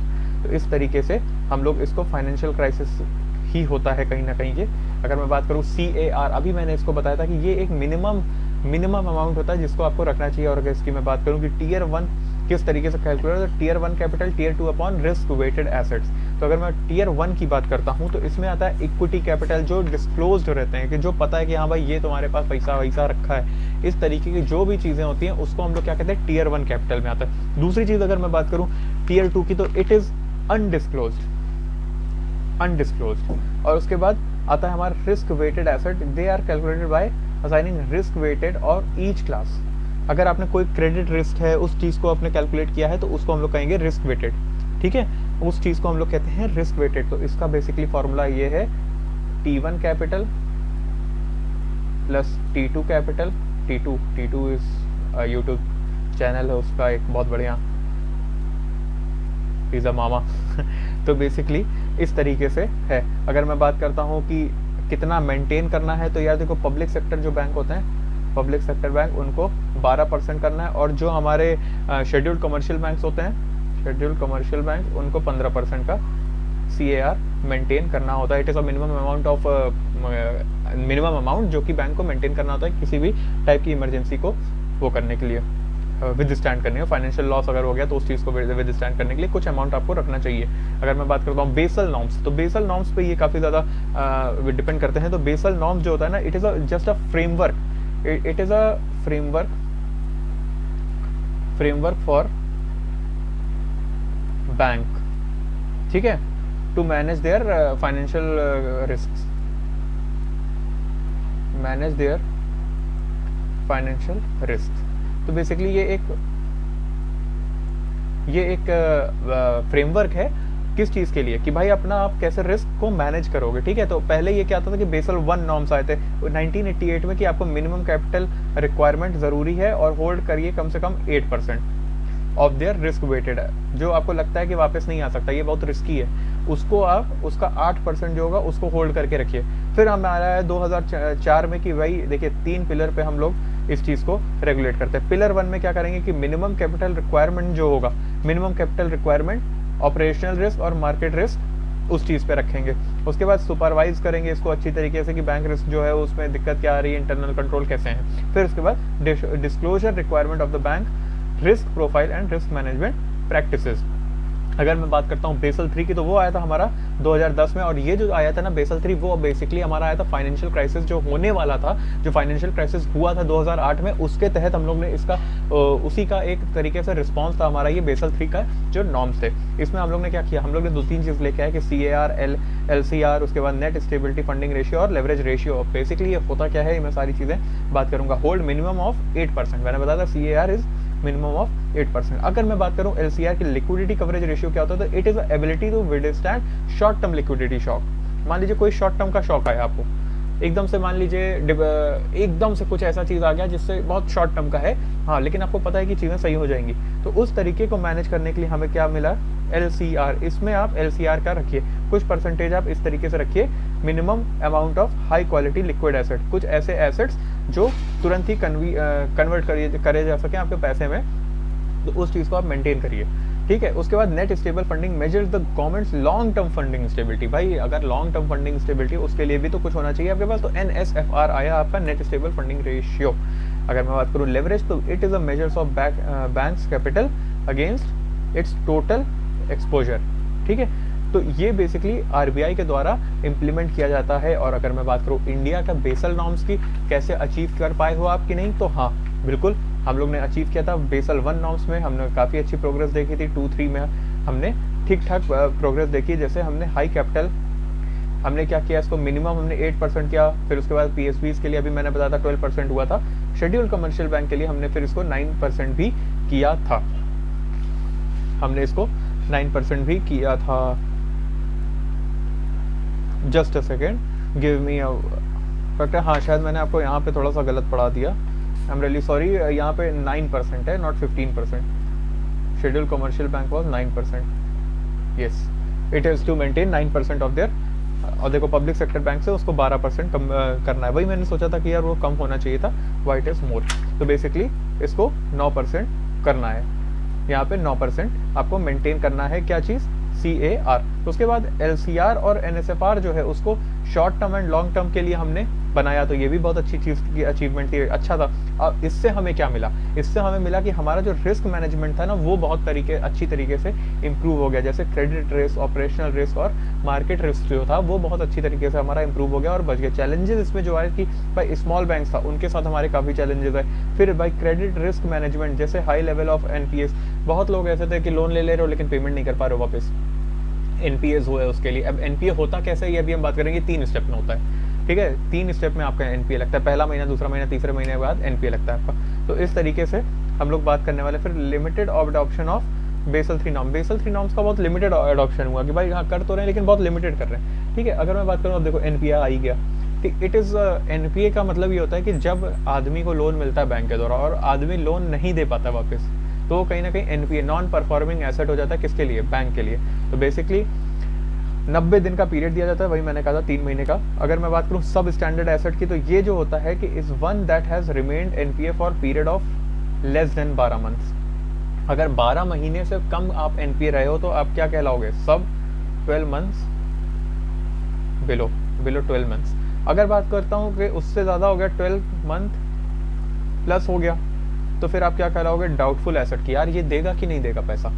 तो इस तरीके से हम लोग इसको फाइनेंशियल क्राइसिस ही होता है कहीं ना कहीं ये। अगर मैं बात करूँ CAR, अभी मैंने इसको बताया था कि ये एक मिनिमम अमाउंट होता है जिसको आपको रखना चाहिए। और अगर इसकी मैं बात करूँ कि Tier 1 किस तरीके से कैलकुलेट होता है, Tier 1 capital, Tier 2 upon risk weighted assets. तो अगर मैं Tier 1 की बात करता हूँ तो इसमें आता है इक्विटी कैपिटल जो डिस्क्लोज्ड रहते हैं, कि जो पता है कि हाँ भाई ये तुम्हारे पास पैसा वैसा रखा है, इस तरीके की जो भी चीज़ें होती हैं उसको हम लोग क्या कहते हैं, Tier 1 कैपिटल में आता है। दूसरी चीज़ अगर मैं बात करूँ Tier 2 की, तो इट इज़ अनडिस्क्लोज्ड। और उसके बाद आता है हमारा risk weighted asset, they are calculated by assigning risk weighted और ईच क्लास। अगर आपने कोई क्रेडिट रिस्क है उस चीज़ को आपने कैलकुलेट किया है तो उसको हम लोग कहेंगे रिस्क वेटेड, ठीक है, उस चीज़ को हम लोग कहते हैं रिस्क वेटेड। तो इसका बेसिकली फॉर्मूला ये है T1 capital plus T2 capital. T2 is YouTube channel है उसका एक बहुत बढ़िया, पिज़्ज़ा मामा तो बेसिकली इस तरीके से है। अगर मैं बात करता हूँ कि कितना मेंटेन करना है, तो यार देखो पब्लिक सेक्टर जो बैंक होते हैं, पब्लिक सेक्टर बैंक उनको 12% करना है, और जो हमारे शेड्यूल्ड कमर्शियल बैंक्स होते हैं, शेड्यूल्ड कमर्शियल बैंक, उनको 15% का CAR मेंटेन करना होता है। It is a minimum amount जो कि बैंक को मेंटेन करना होता है किसी भी टाइप की इमरजेंसी को वो करने के लिए, विद स्टैंड करने का। फाइनेंशियल लॉस अगर हो गया तो उस चीज़ को विद स्टैंड करने के लिए कुछ अमाउंट आपको रखना चाहिए। अगर मैं बात करता हूँ बेसल नॉर्म्स, तो बेसल नॉर्म्स पे ये काफ़ी ज़्यादा डिपेंड करते हैं। तो बेसल नॉर्म्स जो होता है ना, it is just a framework, it is a framework for bank, ठीक है, to manage their financial risk, manage their financial risk. तो बेसिकली ये एक फ्रेमवर्क है किस चीज़ के लिए, कि भाई अपना आप कैसे रिस्क को मैनेज करोगे, ठीक है। तो पहले ये क्या आता था कि बेसल 1 नॉर्म्स आए थे 1988 में, कि आपको मिनिमम कैपिटल रिक्वायरमेंट ज़रूरी है और होल्ड करिए कम से कम 8% ऑफ देयर रिस्क वेटेड है, जो आपको लगता है कि वापस नहीं आ सकता, ये बहुत रिस्की है, उसको आप उसका 8% जो होगा उसको होल्ड करके रखिए। फिर हम आ रहा है 2004 में कि भाई देखिए 3 पिलर पे हम लोग इस चीज़ को रेगुलेट करते हैं। पिलर 1 में क्या करेंगे कि मिनिमम कैपिटल रिक्वायरमेंट जो होगा, minimum capital requirement, operational risk और मार्केट रिस्क उस चीज़ पे रखेंगे। उसके बाद सुपरवाइज करेंगे इसको अच्छी तरीके से कि बैंक रिस्क जो है उसमें दिक्कत क्या आ रही है, इंटरनल कंट्रोल कैसे हैं। फिर उसके बाद disclosure requirement of the bank, risk profile and risk management practices. अगर मैं बात करता हूँ बेसल 3 की, तो वो आया था हमारा 2010 में, और ये जो आया था ना बेसल 3, वो बेसिकली हमारा आया था फाइनेंशियल क्राइसिस जो होने वाला था, जो फाइनेंशियल क्राइसिस हुआ था 2008 में, उसके तहत हम लोग ने इसका उसी का एक तरीके से रिस्पॉन्स था हमारा ये बेसल 3 का जो नॉर्म्स थे। इसमें हम लोग ने क्या किया, हम लोग ने 2-3 चीज़ लेके आए कि CAR, LCR, उसके बाद नेट स्टेबिलिटी फंडिंग रेशियो और लेवरेज रेशियो। बेसिकली ये होता क्या है, मैं सारी चीज़ें बात करूँगा। होल्ड मिनिमम ऑफ 8%, मैंने बताया था CAR इज मिनिमम ऑफ 8%। अगर मैं बात करूं LCR की लिक्विडिटी कवरेज रेशियो क्या होता है, तो it is ability to withstand short term liquidity shock. मान लीजिए कोई शॉर्ट टर्म का शॉक आया आपको, एकदम से मान लीजिए एकदम से कुछ ऐसा चीज़ आ गया जिससे बहुत शॉर्ट टर्म का है, हाँ, लेकिन आपको पता है कि चीज़ें सही हो जाएंगी, तो उस तरीके को मैनेज करने के लिए हमें क्या मिला, LCR। इसमें आप LCR का रखिए, कुछ परसेंटेज आप इस तरीके से रखिए, minimum amount of high quality liquid asset, कुछ ऐसे एसेट्स जो तुरंत ही कन्वर्ट करे जा सके आपके पैसे में, तो उस चीज़ को आप मेंटेन करिए, ठीक है। उसके बाद net stable funding measures the governments long term funding stability. भाई अगर लॉन्ग टर्म फंडिंग स्टेबिलिटी, उसके लिए भी तो कुछ होना चाहिए आपके पास। तो NSFR आया आपका, नेट स्टेबल फंडिंग रेशियो। अगर मैं बात करूँ लेवरेज, तो it is a measures of banks capital against it's total exposure, ठीक है। तो ये बेसिकली RBI के द्वारा इम्प्लीमेंट किया जाता है। और अगर मैं बात करूँ इंडिया का बेसल नॉर्म्स की कैसे अचीव कर पाए हो आप कि नहीं, तो हाँ बिल्कुल हम लोग ने अचीव किया था। बेसल 1 नॉर्म्स में हमने काफ़ी अच्छी प्रोग्रेस देखी थी। 2-3 में हमने ठीक ठाक प्रोग्रेस देखी। जैसे हमने हाई कैपिटल, हमने क्या किया, इसको मिनिमम हमने 8% किया। फिर उसके बाद PSBs के लिए अभी मैंने बताया था 12% हुआ था। शेड्यूल कमर्शियल बैंक के लिए हमने फिर इसको 9% भी किया था, हमने इसको 9% भी किया था। Just a second, give me a fact. हाँ शायद मैंने आपको यहाँ पे थोड़ा सा गलत पढ़ा दिया, आई एम रियली सॉरी। यहाँ पे 9% है, not 15%। Schedule commercial bank was 9%। Yes, it is to maintain 9% of their. और देखो पब्लिक सेक्टर बैंक से उसको 12% कम करना है। वही मैंने सोचा था कि यार वो कम होना चाहिए था, वाई इट इज़ मोर। तो बेसिकली इसको 9% करना है। यहाँ पे 9% आपको मेंटेन करना है। क्या चीज़? CAR। उसके बाद LCR और NSFR जो है उसको short term and long term के लिए हमने बनाया। तो ये भी बहुत अच्छी चीज़ की अचीवमेंट थी, अच्छा था। अब इससे हमें क्या मिला? इससे हमें मिला कि हमारा जो रिस्क मैनेजमेंट था ना, वो बहुत अच्छी तरीके से इम्प्रूव हो गया। जैसे क्रेडिट रिस्क, ऑपरेशनल रिस्क और मार्केट रिस्क जो था वो बहुत अच्छी तरीके से हमारा इम्प्रूव हो गया और बच गया। चैलेंजेस इसमें जो आए कि भाई स्मॉल बैंक था, उनके साथ हमारे काफ़ी चैलेंजेस आए। फिर भाई क्रेडिट रिस्क मैनेजमेंट, जैसे हाई लेवल ऑफ NPS। बहुत लोग ऐसे थे कि लोन ले रहे हो लेकिन पेमेंट नहीं कर पा रहे हो वापस, NPS हुआ है उसके लिए। अब NPA होता कैसे, ये अभी हम बात करेंगे। 3 स्टेप में होता है, ठीक है। 3 स्टेप में आपका NPA लगता है। पहला महीना, दूसरा महीना, तीसरे महीने के बाद NPA लगता है आपका। तो इस तरीके से हम लोग बात करने वाले। फिर limited adoption of Basel 3 norm. Basel 3 norms का बहुत लिमिटेड अडॉप्शन हुआ कि भाई हाँ कर तो रहे हैं लेकिन बहुत लिमिटेड कर रहे हैं, ठीक है। अगर मैं बात करूँ, अब देखो NPA आ ही गया। इट इज़ NPA का मतलब ये होता है कि जब आदमी को लोन मिलता है बैंक के द्वारा और आदमी लोन नहीं दे पाता वापस, तो कहीं ना कहीं NPA, नॉन परफॉर्मिंग एसेट हो जाता है। किसके लिए? बैंक के लिए। तो बेसिकली 90 दिन का पीरियड दिया जाता है, वही मैंने कहा था 3 महीने का। अगर मैं बात करूँ सब स्टैंडर्ड एसेट की, तो ये जो होता है कि is one that has remained NPA for period of less than 12 months. अगर 12 महीने से कम आप NPA रहे हो तो आप क्या कहलाओगे? सब 12 मंथ्स बिलो 12 मंथ्स। अगर बात करता हूँ कि उससे ज़्यादा हो गया, 12 मंथ प्लस हो गया, तो फिर आप क्या कहलाओगे? डाउटफुल एसेट की। यार ये देगा कि नहीं देगा पैसा,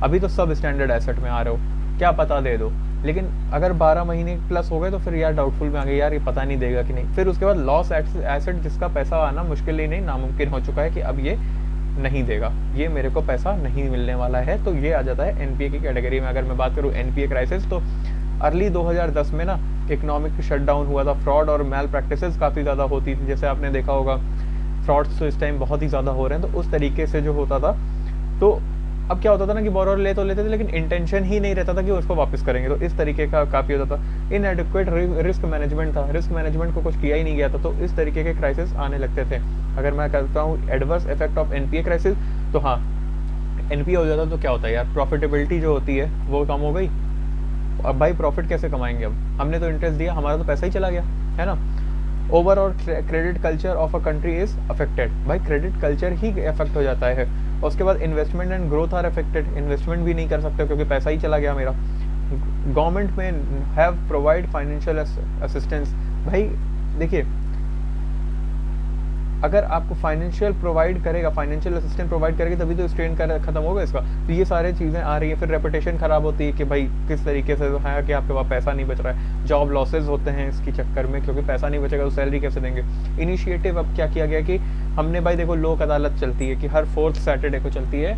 अभी तो सब स्टैंडर्ड एसेट में आ रहे हो, क्या पता दे दो। लेकिन अगर 12 महीने प्लस हो गए तो फिर यार डाउटफुल में आ गए, यार ये पता नहीं देगा कि नहीं। फिर उसके बाद लॉस एसेट, जिसका पैसा आना मुश्किल ही नहीं नामुमकिन हो चुका है कि अब ये नहीं देगा, ये मेरे को पैसा नहीं मिलने वाला है, तो ये आ जाता है NPA की कैटेगरी में। अगर मैं बात करूँ NPA क्राइसिस, तो अर्ली 2010 में ना इकोनॉमिक शटडाउन हुआ था। फ्रॉड और मैल प्रैक्टिसेस काफ़ी ज़्यादा होती थी, जैसे आपने देखा होगा फ्रॉड्स तो इस टाइम बहुत ही ज़्यादा हो रहे हैं। तो उस तरीके से जो होता था, तो अब क्या होता था ना कि बोरोवर ले तो लेते थे लेकिन इंटेंशन ही नहीं रहता था कि उसको वापस करेंगे। तो इस तरीके का काफ़ी होता था। इनएडिक्वेट रिस्क मैनेजमेंट था, रिस्क मैनेजमेंट को कुछ किया ही नहीं गया था, तो इस तरीके के क्राइसिस आने लगते थे। अगर मैं कहता हूँ adverse effect of NPA crisis, तो हाँ NPA हो जाता तो क्या होता है यार, प्रॉफिटेबिलिटी जो होती है वो कम हो गई। अब भाई प्रॉफिट कैसे कमाएंगे? अब हमने तो इंटरेस्ट दिया, हमारा तो पैसा ही चला गया, है ना। Overall credit culture of a country is affected. भाई क्रेडिट कल्चर ही अफेक्ट हो जाता है। उसके बाद investment and growth are affected. Investment भी नहीं कर सकते क्योंकि पैसा ही चला गया मेरा। गवर्नमेंट में हैव प्रोवाइड फाइनेंशियल असिस्टेंस। भाई देखिए, अगर आपको फाइनेंशियल प्रोवाइड करेगा, फाइनेंशियल असिस्टेंस प्रोवाइड करेगी, तभी तो स्ट्रेन खत्म होगा इसका। तो ये सारी चीज़ें आ रही है। फिर रेपुटेशन खराब होती है कि भाई किस तरीके से है कि आपके पास पैसा नहीं बच रहा है। जॉब लॉसेज होते हैं इसकी चक्कर में, क्योंकि पैसा नहीं बचेगा तो सैलरी कैसे देंगे। इनिशिएटिव अब क्या किया गया कि हमने भाई देखो लोक अदालत चलती है कि हर 4th सैटरडे को चलती है,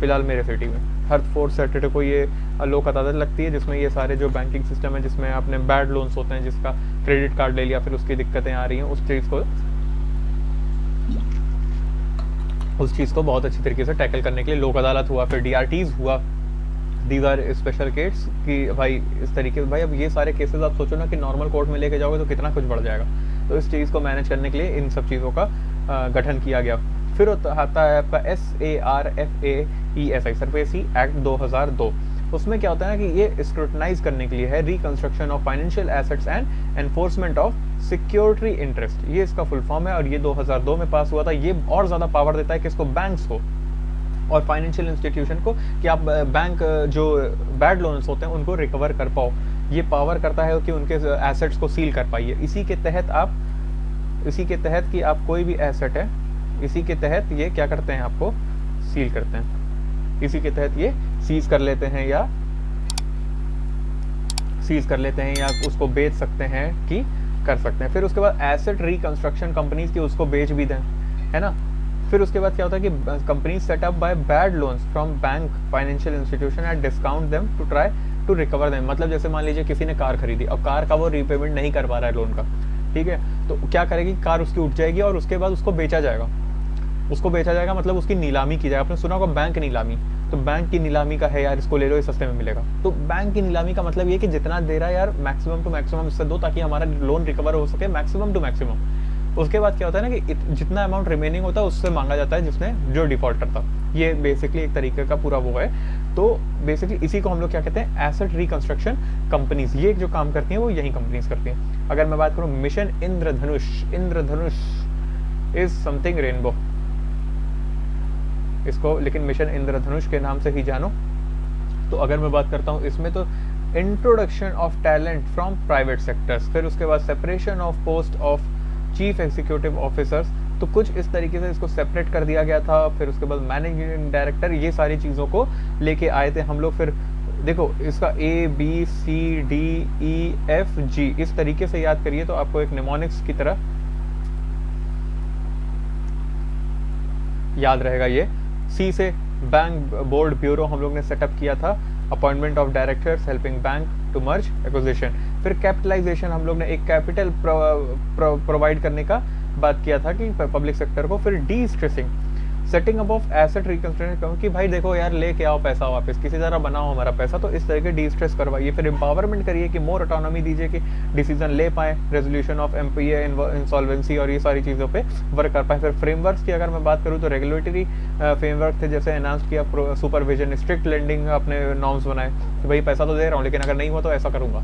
फिलहाल मेरे सिटी में हर 4th सैटरडे को ये लोक अदालत लगती है, जिसमें ये सारे जो बैंकिंग सिस्टम है, जिसमें आपने बैड लोन्स होते हैं, जिसका क्रेडिट कार्ड ले लिया फिर उसकी दिक्कतें आ रही हैं, उस चीज़ को बहुत अच्छी तरीके से टैकल करने के लिए लोक अदालत हुआ। फिर DRTs हुआ, दीज आर स्पेशल केस, कि भाई इस तरीके से। भाई अब ये सारे केसेस आप सोचो ना कि नॉर्मल कोर्ट में लेके जाओगे तो कितना कुछ बढ़ जाएगा। तो इस चीज़ को मैनेज करने के लिए इन सब चीज़ों का गठन किया गया। फिर आता है आपका SARFAESI, सरफेसी एक्ट 2002। उसमें क्या होता है ना कि ये स्क्रूटनाइज करने के लिए है, reconstruction of financial assets and enforcement of security interest, ये इसका फुल फॉर्म है। और ये 2002 में पास हुआ था। ये और ज़्यादा पावर देता है किसको, बैंक्स को और फाइनेंशियल इंस्टीट्यूशन को, कि आप बैंक जो बैड लोन्स होते हैं उनको रिकवर कर पाओ। ये पावर करता है कि उनके एसेट्स को सील कर पाइए। इसी के तहत कि आप कोई भी एसेट है, इसी के तहत ये क्या करते हैं, आपको सील करते हैं। इसी के तहत ये सीज कर लेते हैं या उसको बेच सकते हैं कि कर सकते हैं। फिर उसके बाद एसेट रिकंस्ट्रक्शन कंपनीज की उसको बेच भी दें, है ना। फिर उसके बाद क्या होता है कि company set up by bad loans from bank financial institution and discount them to try to recover them. मतलब जैसे मान लीजिए किसी ने कार खरीदी, अब कार का वो रीपेमेंट नहीं कर पा रहा है लोन का, ठीक है, तो क्या करेगी, कार उसकी उठ जाएगी और उसके बाद उसको बेचा जाएगा। मतलब उसकी नीलामी की जाएगी। आपने सुना होगा बैंक नीलामी, तो बैंक की नीलामी का है यार, इसको ले लो, ये सस्ते में मिलेगा। तो बैंक की नीलामी का मतलब ये कि जितना दे रहा है यार मैक्सिमम टू मैक्सिमम इससे दो, ताकि हमारा लोन रिकवर हो सके मैक्सिमम टू मैक्सिमम। उसके बाद क्या होता है ना कि जितना अमाउंट रिमेनिंग होता है उससे मांगा जाता है जिसने जो डिफॉल्टर था। ये बेसिकली एक तरीके का पूरा वो है। तो बेसिकली इसी को हम लोग क्या कहते हैं, एसेट रिकंस्ट्रक्शन कंपनीज। ये जो काम करती हैं वो यही कंपनीज करती हैं। अगर मैं बात करूं mission Indradhanush is something rainbow, इसको लेकिन मिशन इंद्रधनुष के नाम से ही जानो। तो अगर मैं बात करता हूँ इसमें, तो introduction of talent from private sectors, फिर उसके बाद separation of post of chief executive officers, तो कुछ इस तरीके से इसको सेपरेट कर दिया गया था। फिर उसके बाद मैनेजिंग डायरेक्टर, ये सारी चीज़ों को लेके आए थे हम लोग। फिर देखो इसका ABCDEFG इस तरीके से याद करिए तो आपको एक निमोनिक्स की तरह याद रहेगा। ये सी से बैंक बोर्ड ब्यूरो हम लोग ने सेटअप किया था, appointment of directors helping bank to merge acquisition. फिर कैपिटलाइजेशन हम लोग ने एक कैपिटल प्रोवाइड करने का बात किया था कि पब्लिक सेक्टर को। फिर D stressing, setting up of asset reconstruction, कि भाई देखो यार लेके आओ पैसा वापस, किसी तरह बनाओ हमारा पैसा, तो इस तरह के डी स्ट्रेस करवाइए। फिर एम्पावरमेंट करिए कि मोर ऑटोनॉमी दीजिए कि डिसीजन ले पाए, रेजोल्यूशन ऑफ एमपीए इंसॉल्वेंसी और ये सारी चीज़ों पे वर्क कर पाए। फिर फ्रेमवर्क्स की अगर मैं बात करूँ तो रेगुलेटरी फ्रेमवर्क थे, जैसे एनाउंस किया सुपरविजन, स्ट्रिक्ट लेंडिंग अपने नॉर्म्स बनाए कि भाई पैसा तो दे रहा हूँ लेकिन अगर नहीं हुआ तो ऐसा करूँगा,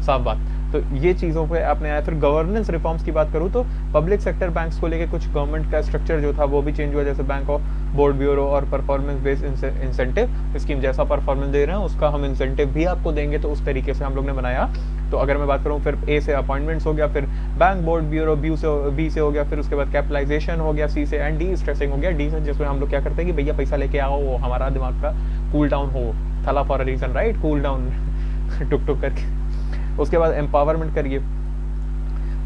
साफ बात। तो ये चीज़ों पे आपने आया। फिर गवर्नेंस रिफॉर्म्स की बात करूँ तो पब्लिक सेक्टर बैंक्स को लेके कुछ गवर्नमेंट का स्ट्रक्चर जो था वो भी चेंज हुआ, जैसे बैंक ऑफ बोर्ड ब्यूरो और परफॉर्मेंस बेस्ड इंसेंटिव स्कीम, जैसा परफॉर्मेंस दे रहे हैं उसका हम इंसेंटिव भी आपको देंगे, तो उस तरीके से हम लोग ने बनाया। तो अगर मैं बात करूँ फिर ए से अपॉइंटमेंट्स हो गया, फिर बैंक बोर्ड ब्यूरो बी से हो गया, फिर उसके बाद कैपिटलाइजेशन हो गया सी से, एंड डी स्ट्रेसिंग हो गया डी से, जिसमें हम लोग क्या करते हैं कि भैया पैसा लेके आओ, वो हमारा दिमाग का कूल डाउन हो, Thala for a reason right, cool down टुक टुक करके। उसके बाद एम्पावरमेंट करिए।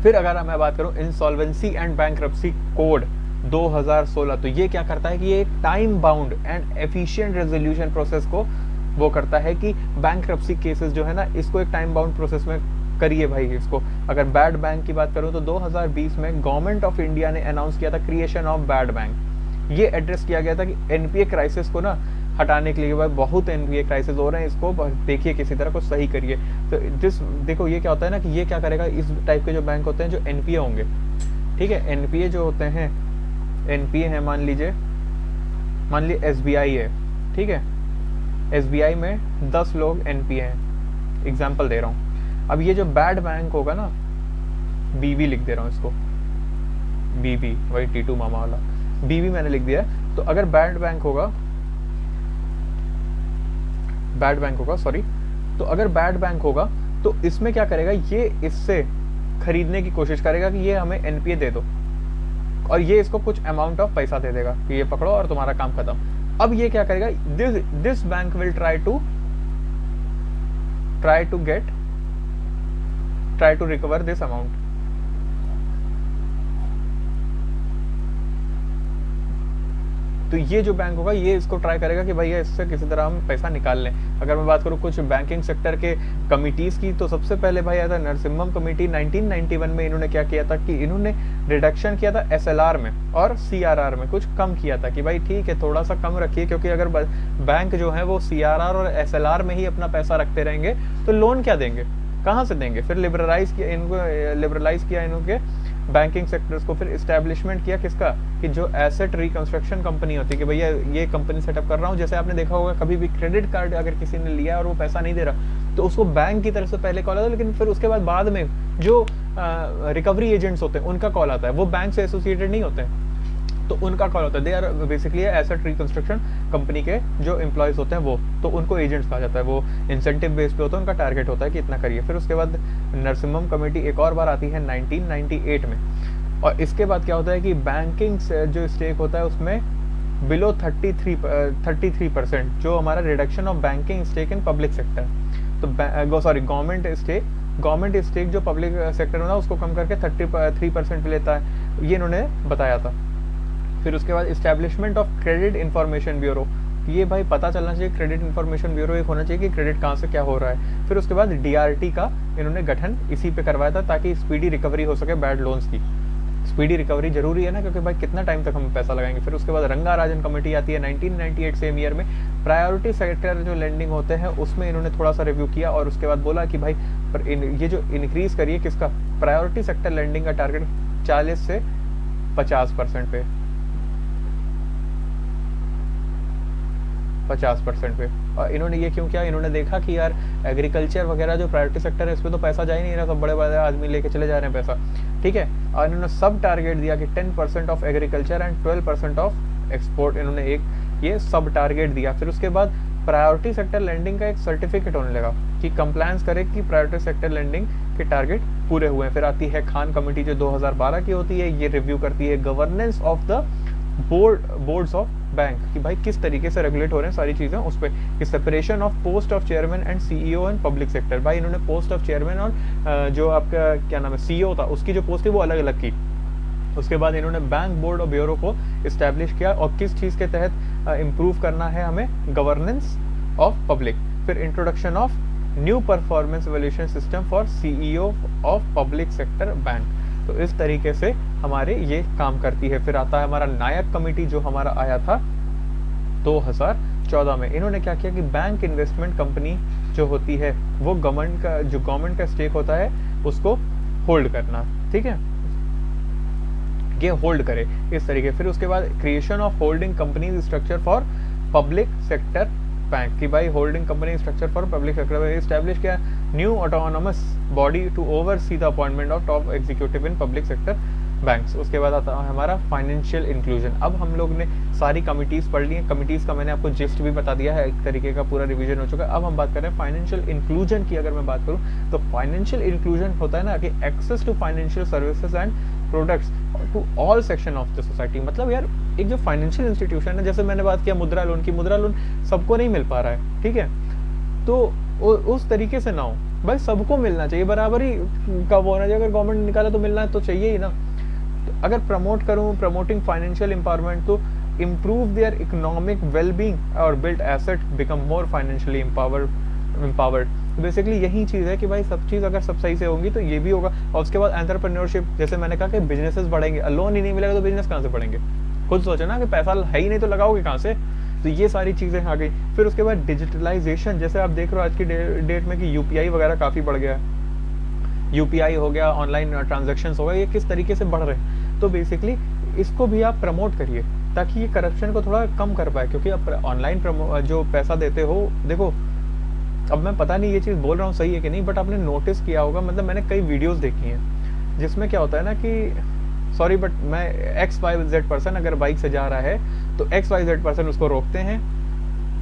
फिर अगर मैं बात करूं इंसॉल्वेंसी एंड बैंक्रप्सी कोड 2016, तो ये क्या करता है कि ये एक time bound and efficient resolution process को वो करता है कि बैंक्रप्सी केसेस जो है ना, इसको एक टाइम बाउंड प्रोसेस में करिए भाई इसको। अगर बैड बैंक की बात करूं तो 2020 में गवर्नमेंट ऑफ इंडिया ने अनाउंस किया था क्रिएशन ऑफ बैड बैंक। ये एड्रेस किया गया था कि एनपीए क्राइसिस को ना हटाने के लिए, भाई बहुत एनपीए क्राइसिस हो रहे हैं, इसको देखिए किसी तरह को सही करिए। तो देखो ये क्या होता है ना कि ये क्या करेगा, इस टाइप के जो बैंक होते हैं जो एनपीए होंगे, ठीक है, एनपीए जो होते हैं, एनपीए है मान लीजिए एसबीआई है, ठीक है, एसबीआई में 10 लोग एनपीए हैं, एग्जाम्पल दे रहा हूँ। अब ये जो बैड बैंक होगा ना, बीबी लिख दे रहा हूँ इसको, बीबी वही टीटू मामा वाला बीबी मैंने लिख दिया है। तो अगर बैड बैंक होगा सॉरी, तो अगर बैड बैंक होगा तो इसमें क्या करेगा, ये इससे खरीदने की कोशिश करेगा कि ये हमें एनपीए दे दो, और ये इसको कुछ अमाउंट ऑफ पैसा दे देगा कि ये पकड़ो और तुम्हारा काम खत्म। अब ये क्या करेगा, this bank will try to recover this amount. तो ये जो बैंक होगा ये इसको ट्राई करेगा कि भैया इससे किसी तरह हम पैसा निकाल लें। अगर मैं बात करूँ कुछ बैंकिंग सेक्टर के कमिटीज़ की, तो सबसे पहले भाई आया था नरसिम्हम कमेटी 1991 में। इन्होंने क्या किया था कि इन्होंने रिडक्शन किया था एसएलआर में और सीआरआर में, कुछ कम किया था कि भाई ठीक है थोड़ा सा कम रखिए, क्योंकि अगर बैंक जो है वो सीआरआर और एसएलआर में ही अपना पैसा रखते रहेंगे तो लोन क्या देंगे, कहाँ से देंगे। फिर लिबरलाइज किया इनके बैंकिंग सेक्टर्स को। फिर इस्टेब्लिशमेंट किया किसका, कि जो एसेट रिकंस्ट्रक्शन कंपनी होती है कि भैया ये कंपनी सेटअप कर रहा हूँ। जैसे आपने देखा होगा कभी भी क्रेडिट कार्ड अगर किसी ने लिया और वो पैसा नहीं दे रहा तो उसको बैंक की तरफ से पहले कॉल आता है, लेकिन फिर उसके बाद में जो रिकवरी एजेंट्स होते हैं उनका कॉल आता है, वो बैंक से एसोसिएटेड नहीं होते हैं तो उनका कॉल होता है। They are basically asset reconstruction company के जो एम्प्लॉयज होते हैं वो, तो उनको एजेंट्स कहा जाता है। वो इंसेंटिव बेस पे होता है, उनका टारगेट होता है कि इतना करिए। फिर उसके बाद नरसिम्हम कमेटी एक और बार आती है 1998 में, और इसके बाद क्या होता है कि बैंकिंग जो स्टेक होता है उसमें बिलो 33% जो हमारा reduction of banking stake in public sector, तो गवर्नमेंट स्टेक जो पब्लिक सेक्टर में ना उसको कम करके 33% लेता है, ये इन्होंने बताया था। फिर उसके बाद establishment of credit information bureau, ये भाई पता चलना चाहिए क्रेडिट इंफॉर्मेशन ब्यूरो एक होना चाहिए कि क्रेडिट कहाँ से क्या हो रहा है। फिर उसके बाद डीआरटी का इन्होंने गठन इसी पे करवाया था ताकि स्पीडी रिकवरी हो सके बैड लोन्स की। स्पीडी रिकवरी जरूरी है ना, क्योंकि भाई कितना टाइम तक हम पैसा लगाएंगे। फिर उसके बाद रंगाराजन कमेटी आती है 1998 सेम ईयर में। प्रायोरिटी सेक्टर जो लेंडिंग होते हैं उसमें इन्होंने थोड़ा सा रिव्यू किया और उसके बाद बोला कि भाई ये जो इंक्रीज करिए किसका, प्रायोरिटी सेक्टर लेंडिंग का टारगेट 40 से 50% पे, 50% पे। और इन्होंने ये क्यों किया, इन्होंने देखा कि यार एग्रीकल्चर वगैरह जो प्रायोरिटी सेक्टर है इस पर तो पैसा जा ही नहीं रहा, सब बड़े बड़े आदमी लेके चले जा रहे हैं पैसा, ठीक है। और इन्होंने सब टारगेट दिया कि 10% of agriculture and 12% of export, इन्होंने एक ये सब टारगेट दिया। फिर उसके बाद प्रायोरिटी सेक्टर लैंडिंग का एक सर्टिफिकेट होने लगा कि कंप्लायंस करे कि प्रायोरिटी सेक्टर लैंडिंग के टारगेट पूरे हुए हैं। फिर आती है खान कमेटी जो 2012 की होती है, ये रिव्यू करती है governance of the boards of bank कि भाई किस तरीके से रेगुलेट हो रहे हैं सारी चीजें उस पर, कि separation of post of chairman and CEO in public sector. भाई इन्होंने पोस्ट ऑफ चेयरमैन और जो आपका क्या नाम है सीईओ था उसकी जो पोस्ट थी वो अलग अलग की। उसके बाद इन्होंने बैंक बोर्ड और ब्यूरो को इस्टेब्लिश किया और किस चीज़ के तहत इम्प्रूव करना है हमें, गवर्नेंस ऑफ पब्लिक। फिर introduction of new performance evolution system for CEO of public sector bank. तो इस तरीके से हमारे ये काम करती है। फिर आता है हमारा नायक कमेटी जो हमारा आया था 2014 में। इन्होंने क्या किया कि बैंक इन्वेस्टमेंट कंपनी जो होती है वो गवर्नमेंट का स्टेक होता है उसको होल्ड करना, ठीक है, ये होल्ड करे इस तरीके। फिर उसके बाद creation of holding company structure for public sector bank की भाई holding company structure for public sector establish किया new autonomous body to oversee the appointment of top executive in public sector banks. उसके बाद आता है हमारा फाइनेंशियल इंक्लूजन। अब हम लोग ने सारी कमिटीज पढ़ ली हैं, कमिटीज का मैंने आपको जिस्ट भी बता दिया है, एक तरीके का पूरा रिवीजन हो चुका है। अब हम बात कर रहे हैं फाइनेंशियल इंक्लूजन की। अगर मैं बात करूं तो फाइनेंशियल इंक्लूजन होता है ना कि access to financial services and products to all section of the society. मतलब यार एक जो फाइनेंशियल इंस्टीट्यूशन है, जैसे मैंने बात किया मुद्रा लोन की, मुद्रा लोन सबको नहीं मिल पा रहा है, ठीक है, तो उस तरीके से ना हो भाई, सबको मिलना चाहिए, बराबरी का वो होना चाहिए। अगर गवर्नमेंट ने निकाला तो मिलना है तो चाहिए ही ना। तो अगर प्रमोट करूँ प्रमोटिंग फाइनेंशियल एम्पावरमेंट तो इम्प्रूव देयर इकोनॉमिक वेलबींग और build asset become more financially empowered. Basically यही चीज़ है कि भाई सब चीज़ अगर सब सही से होंगी तो ये भी होगा। और उसके बाद एंटरप्रेन्योरशिप, जैसे मैंने कहा कि बिजनेसेस बढ़ेंगे, लोन ही नहीं मिलेगा तो बिजनेस कहाँ से बढ़ेंगे, खुद सोचो ना कि पैसा है ही नहीं तो लगाओगे कहाँ से। तो ये सारी चीज़ें आ गई। फिर उसके बाद डिजिटलाइजेशन, जैसे आप देख रहे हो आज की डेट में कि यूपीआई वगैरह काफ़ी बढ़ गया है, यूपीआई हो गया, ऑनलाइन ट्रांजेक्शन्स हो गए, ये किस तरीके से बढ़ रहे हैं। तो बेसिकली इसको भी आप प्रमोट करिए ताकि ये करप्शन को थोड़ा कम कर पाए, क्योंकि आप ऑनलाइन जो पैसा देते हो, देखो अब मैं पता नहीं ये चीज़ बोल रहा हूँ सही है कि नहीं, बट आपने नोटिस किया होगा, मतलब मैंने कई वीडियोस देखी हैं जिसमें क्या होता है ना कि सॉरी बट मैं XYZ पर्सन अगर बाइक से जा रहा है तो XYZ पर्सन उसको रोकते हैं,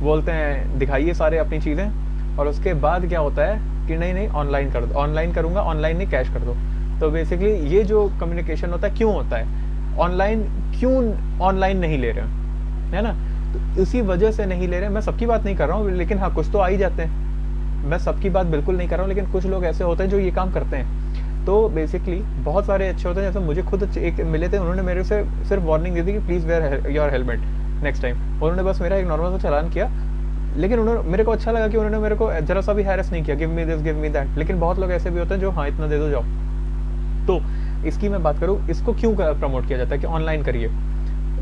बोलते हैं दिखाइए सारे अपनी चीज़ें, और उसके बाद क्या होता है कि नहीं ऑनलाइन कर दो, ऑनलाइन करूँगा, ऑनलाइन नहीं कैश कर दो। तो बेसिकली ये जो कम्युनिकेशन होता है क्यों होता है, क्यों ऑनलाइन नहीं ले रहे हैं, है ना, तो इसी वजह से नहीं ले रहे हैं। मैं सबकी बात नहीं कर रहा हूँ, लेकिन हाँ कुछ तो आ ही जाते हैं, मैं सबकी बात बिल्कुल नहीं कर रहा हूँ, लेकिन कुछ लोग ऐसे होते हैं जो ये काम करते हैं। तो बेसिकली बहुत सारे अच्छे होते हैं, जैसे मुझे खुद एक मिले थे, उन्होंने मेरे से सिर्फ वार्निंग दी थी कि please where your helmet next time. उन्होंने बस मेरा एक नॉर्मल सा चालान किया, लेकिन उन्होंने मेरे को अच्छा लगा कि उन्होंने मेरे को जरा सा भी हैरेस नहीं किया, give me this give me that. लेकिन बहुत लोग ऐसे भी होते हैं जो हाँ इतना दे दो जाओ। तो इसकी मैं बात करूँ, इसको क्यों प्रमोट किया जाता है कि ऑनलाइन करिए,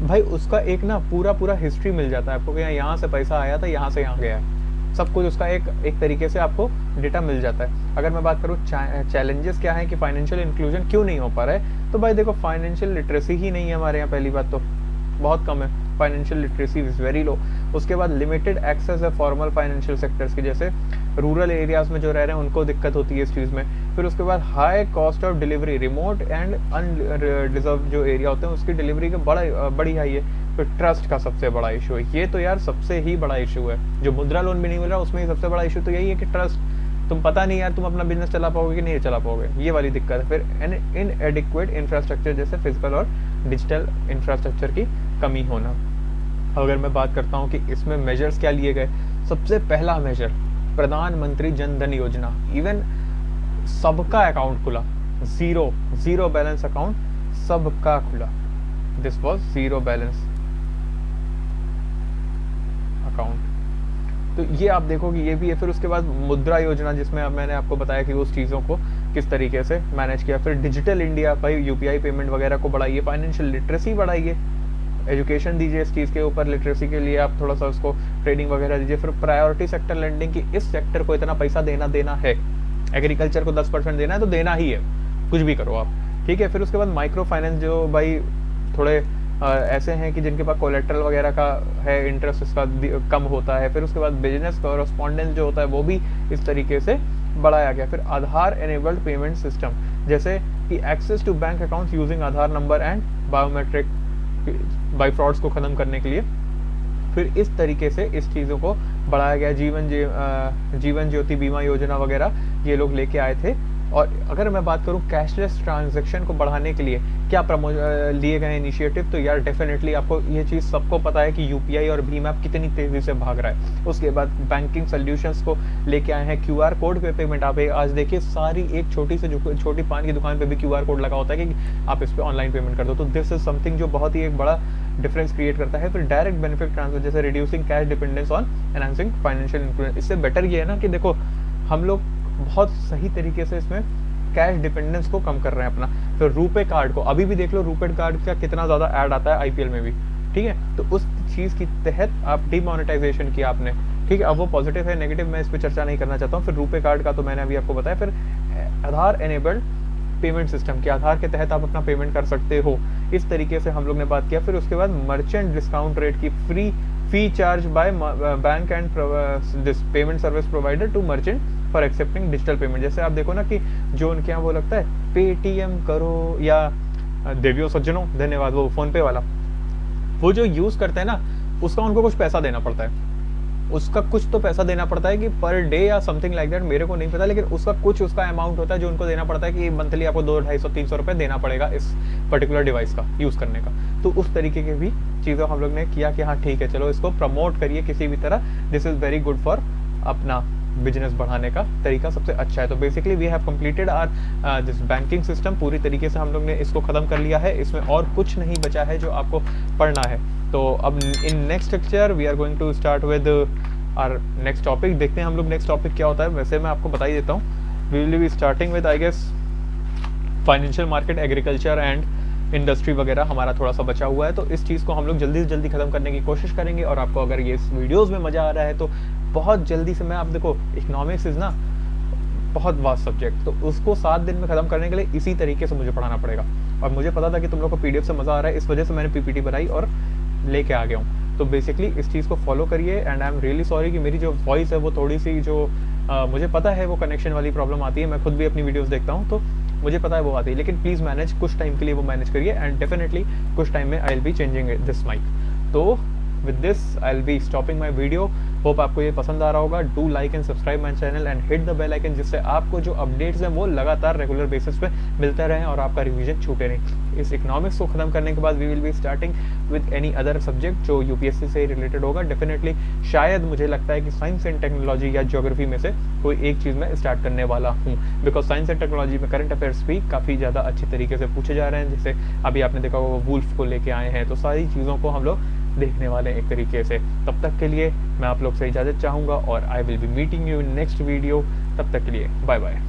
भाई उसका एक ना पूरा हिस्ट्री मिल जाता है आपको कि यहाँ से पैसा आया था, यहाँ से यहाँ गया है, सब कुछ उसका एक तरीके से आपको डेटा मिल जाता है। अगर मैं बात करूँ चैलेंजेस क्या है कि फाइनेंशियल इंक्लूजन क्यों नहीं हो पा रहा है, तो भाई देखो फाइनेंशियल लिटरेसी ही नहीं है हमारे यहाँ, पहली बात तो बहुत कम है, financial literacy is very low. उसके बाद लिमिटेड एक्सेस है फॉर्मल फाइनेंशियल सेक्टर्स की, जैसे रूरल एरियाज़ में जो रह रहे हैं उनको दिक्कत होती है इस चीज़ में। फिर उसके बाद high cost of delivery, remote and undeserved जो एरिया होते हैं उसकी डिलीवरी का बड़ी हाई है। फिर ट्रस्ट का सबसे बड़ा इशू है, ये तो यार सबसे ही बड़ा इशू है, जो मुद्रा लोन भी नहीं मिल रहा उसमें ही सबसे बड़ा इशू तो यही है कि ट्रस्ट, तुम पता नहीं यार तुम अपना बिजनेस चला पाओगे कि नहीं चला पाओगे, ये वाली दिक्कत है। फिर इनएडिक्वेट इंफ्रास्ट्रक्चर, जैसे फिजिकल और डिजिटल इंफ्रास्ट्रक्चर की कमी होना। अगर मैं बात करता हूँ कि इसमें मेजर्स क्या लिए गए, सबसे पहला मेजर प्रधानमंत्री जन धन योजना, इवन सबका अकाउंट खुला, जीरो बैलेंस अकाउंट सबका खुला, this was zero balance account. तो ये आप देखो कि ये भी है। फिर उसके बाद मुद्रा योजना, जिसमें अब मैंने आपको बताया कि उस चीज़ों को किस तरीके से मैनेज किया। फिर डिजिटल इंडिया, भाई यूपीआई पेमेंट वगैरह को बढ़ाइए, फाइनेंशियल लिटरेसी बढ़ाइए, एजुकेशन दीजिए इस चीज़ के ऊपर, लिटरेसी के लिए आप थोड़ा सा उसको ट्रेनिंग वगैरह दीजिए। फिर प्रायोरिटी सेक्टर लैंडिंग की, इस सेक्टर को इतना पैसा देना है, एग्रीकल्चर को 10% देना है तो देना ही है, कुछ भी करो आप, ठीक है। फिर उसके बाद माइक्रो फाइनेंस, जो भाई थोड़े ऐसे हैं कि जिनके पास कोलेट्रल वगैरह का है, इंटरेस्ट इसका कम होता है। फिर उसके बाद बिजनेस कॉरस्पॉन्डेंस जो होता है वो भी इस तरीके से बढ़ाया गया। फिर आधार एनेबल्ड पेमेंट सिस्टम, जैसे कि access to bank accounts using Aadhaar number and biometric by frauds को ख़त्म करने के लिए। फिर इस तरीके से इस चीज़ों को बढ़ाया गया। जीवन ज्योति बीमा योजना वगैरह ये लोग लेके आए थे। और अगर मैं बात करूं कैशलेस ट्रांजैक्शन को बढ़ाने के लिए क्या लिए गए इनिशिएटिव, तो यार डेफिनेटली आपको ये चीज़ सबको पता है कि यूपीआई और भीम ऐप कितनी तेज़ी से भाग रहा है। उसके बाद बैंकिंग सोल्यूशंस को लेके आए हैं, क्यूआर कोड पे पेमेंट। आप आज देखिए सारी एक छोटी पान की दुकान पे भी क्यूआर कोड लगा होता है कि आप इस पर ऑनलाइन पेमेंट कर दो। तो दिस इज समथिंग जो बहुत ही एक बड़ा डिफरेंस क्रिएट करता है। फिर डायरेक्ट बेनिफिट ट्रांसफर, जैसे reducing cash dependence on enhancing financial inclusion. इससे बेटर ये है ना कि देखो हम लोग बहुत सही तरीके से इसमें कैश डिपेंडेंस को कम कर रहे हैं अपना। फिर रुपे कार्ड को अभी भी देख लो, रुपे कार्ड का कितना ज़्यादा ऐड आता है आईपीएल में भी, ठीक है। तो उस चीज़ की तहत आप डिमोनेटाइजेशन किया आपने, ठीक है। अब वो पॉजिटिव है नेगेटिव मैं इस पर चर्चा नहीं करना चाहता हूँ। फिर रुपे कार्ड का तो मैंने अभी आपको बताया। फिर आधार एनेबल्ड पेमेंट सिस्टम, के आधार के तहत आप अपना पेमेंट कर सकते हो, इस तरीके से हम लोग ने बात किया। फिर उसके बाद मर्चेंट डिस्काउंट रेट की, fee charge by bank and payment service provider to merchant for accepting digital payment. जैसे आप देखो ना कि जो उनके यहाँ वो लगता है पेटीएम करो या देवियों सज्जनों धन्यवाद, वो फोन पे वाला, वो जो यूज़ करते हैं ना उसका उनको कुछ पैसा देना पड़ता है, उसका कुछ तो पैसा देना पड़ता है कि पर डे या समथिंग लाइक दैट, मेरे को नहीं पता, लेकिन उसका कुछ उसका अमाउंट होता है जो उनको देना पड़ता है कि मंथली आपको 200, 250, 300 रुपये देना पड़ेगा इस पर्टिकुलर डिवाइस का यूज़ करने का। तो उस तरीके की भी चीज़ें हम लोग ने किया कि हाँ ठीक है चलो इसको प्रमोट करिए किसी भी तरह, this is very good for अपना बिजनेस बढ़ाने का तरीका सबसे अच्छा है। तो basically we have completed our this banking system, पूरी तरीके से हम लोग ने इसको ख़त्म कर लिया है, इसमें और कुछ नहीं बचा है जो आपको पढ़ना है। तो अब in next lecture we are going to start with our next topic. देखते हैं हम लोग नेक्स्ट टॉपिक क्या होता है। वैसे मैं आपको बता ही देता हूँ, we will be starting with I guess financial market, agriculture and industry वगैरह हमारा थोड़ा सा बचा हुआ है। तो इस चीज़ को हम लोग जल्दी से जल्दी ख़त्म करने की कोशिश करेंगे। और आपको अगर ये इस वीडियोज़ में मज़ा आ रहा है तो बहुत जल्दी से मैं, आप देखो इकोनॉमिक्स इज़ ना बहुत वास्ट सब्जेक्ट, तो उसको 7 दिन में ख़त्म करने के लिए इसी तरीके से मुझे पढ़ाना पड़ेगा। और मुझे पता था कि तुम लोग को पीडीएफ से मज़ा आ रहा है, इस वजह से मैंने पीपीटी बनाई और लेके आ गया हूँ। तो बेसिकली इस चीज़ को फॉलो करिए। And I am really sorry कि मेरी जो वॉइस है वो थोड़ी सी जो मुझे पता है वो कनेक्शन वाली प्रॉब्लम आती है, मैं खुद भी अपनी वीडियोज़ देखता हूँ तो मुझे पता है वो आती है, लेकिन प्लीज़ मैनेज, कुछ टाइम के लिए वो मैनेज करिए। एंड डेफिनेटली कुछ टाइम में I will be changing this mic. तो with this I'll be stopping my video. Hope आपको ये पसंद आ रहा होगा। Do like and subscribe my channel and hit the bell icon, जिससे आपको जो अपडेट्स हैं वो लगातार रेगुलर बेसिस पे मिलते रहें और आपका रिवीजन छूटे नहीं। इस इकोनॉमिक्स को खत्म करने के बाद we will be starting with any other subject जो यूपीएससी से रिलेटेड होगा। डेफिनेटली शायद मुझे लगता है कि साइंस एंड टेक्नोलॉजी या ज्योग्राफी में से कोई एक चीज़ मैं स्टार्ट करने वाला हूँ, बिकॉज साइंस एंड टेक्नोलॉजी में करंट अफेयर्स भी काफ़ी ज़्यादा अच्छी तरीके से पूछे जा रहे हैं। जैसे अभी आपने देखा वो वुल्फ को लेके आए हैं, तो सारी चीज़ों को हम लोग देखने वाले हैं एक तरीके से। तब तक के लिए मैं आप लोग से इजाज़त चाहूँगा और आई will B meeting you in next video. तब तक के लिए बाय बाय।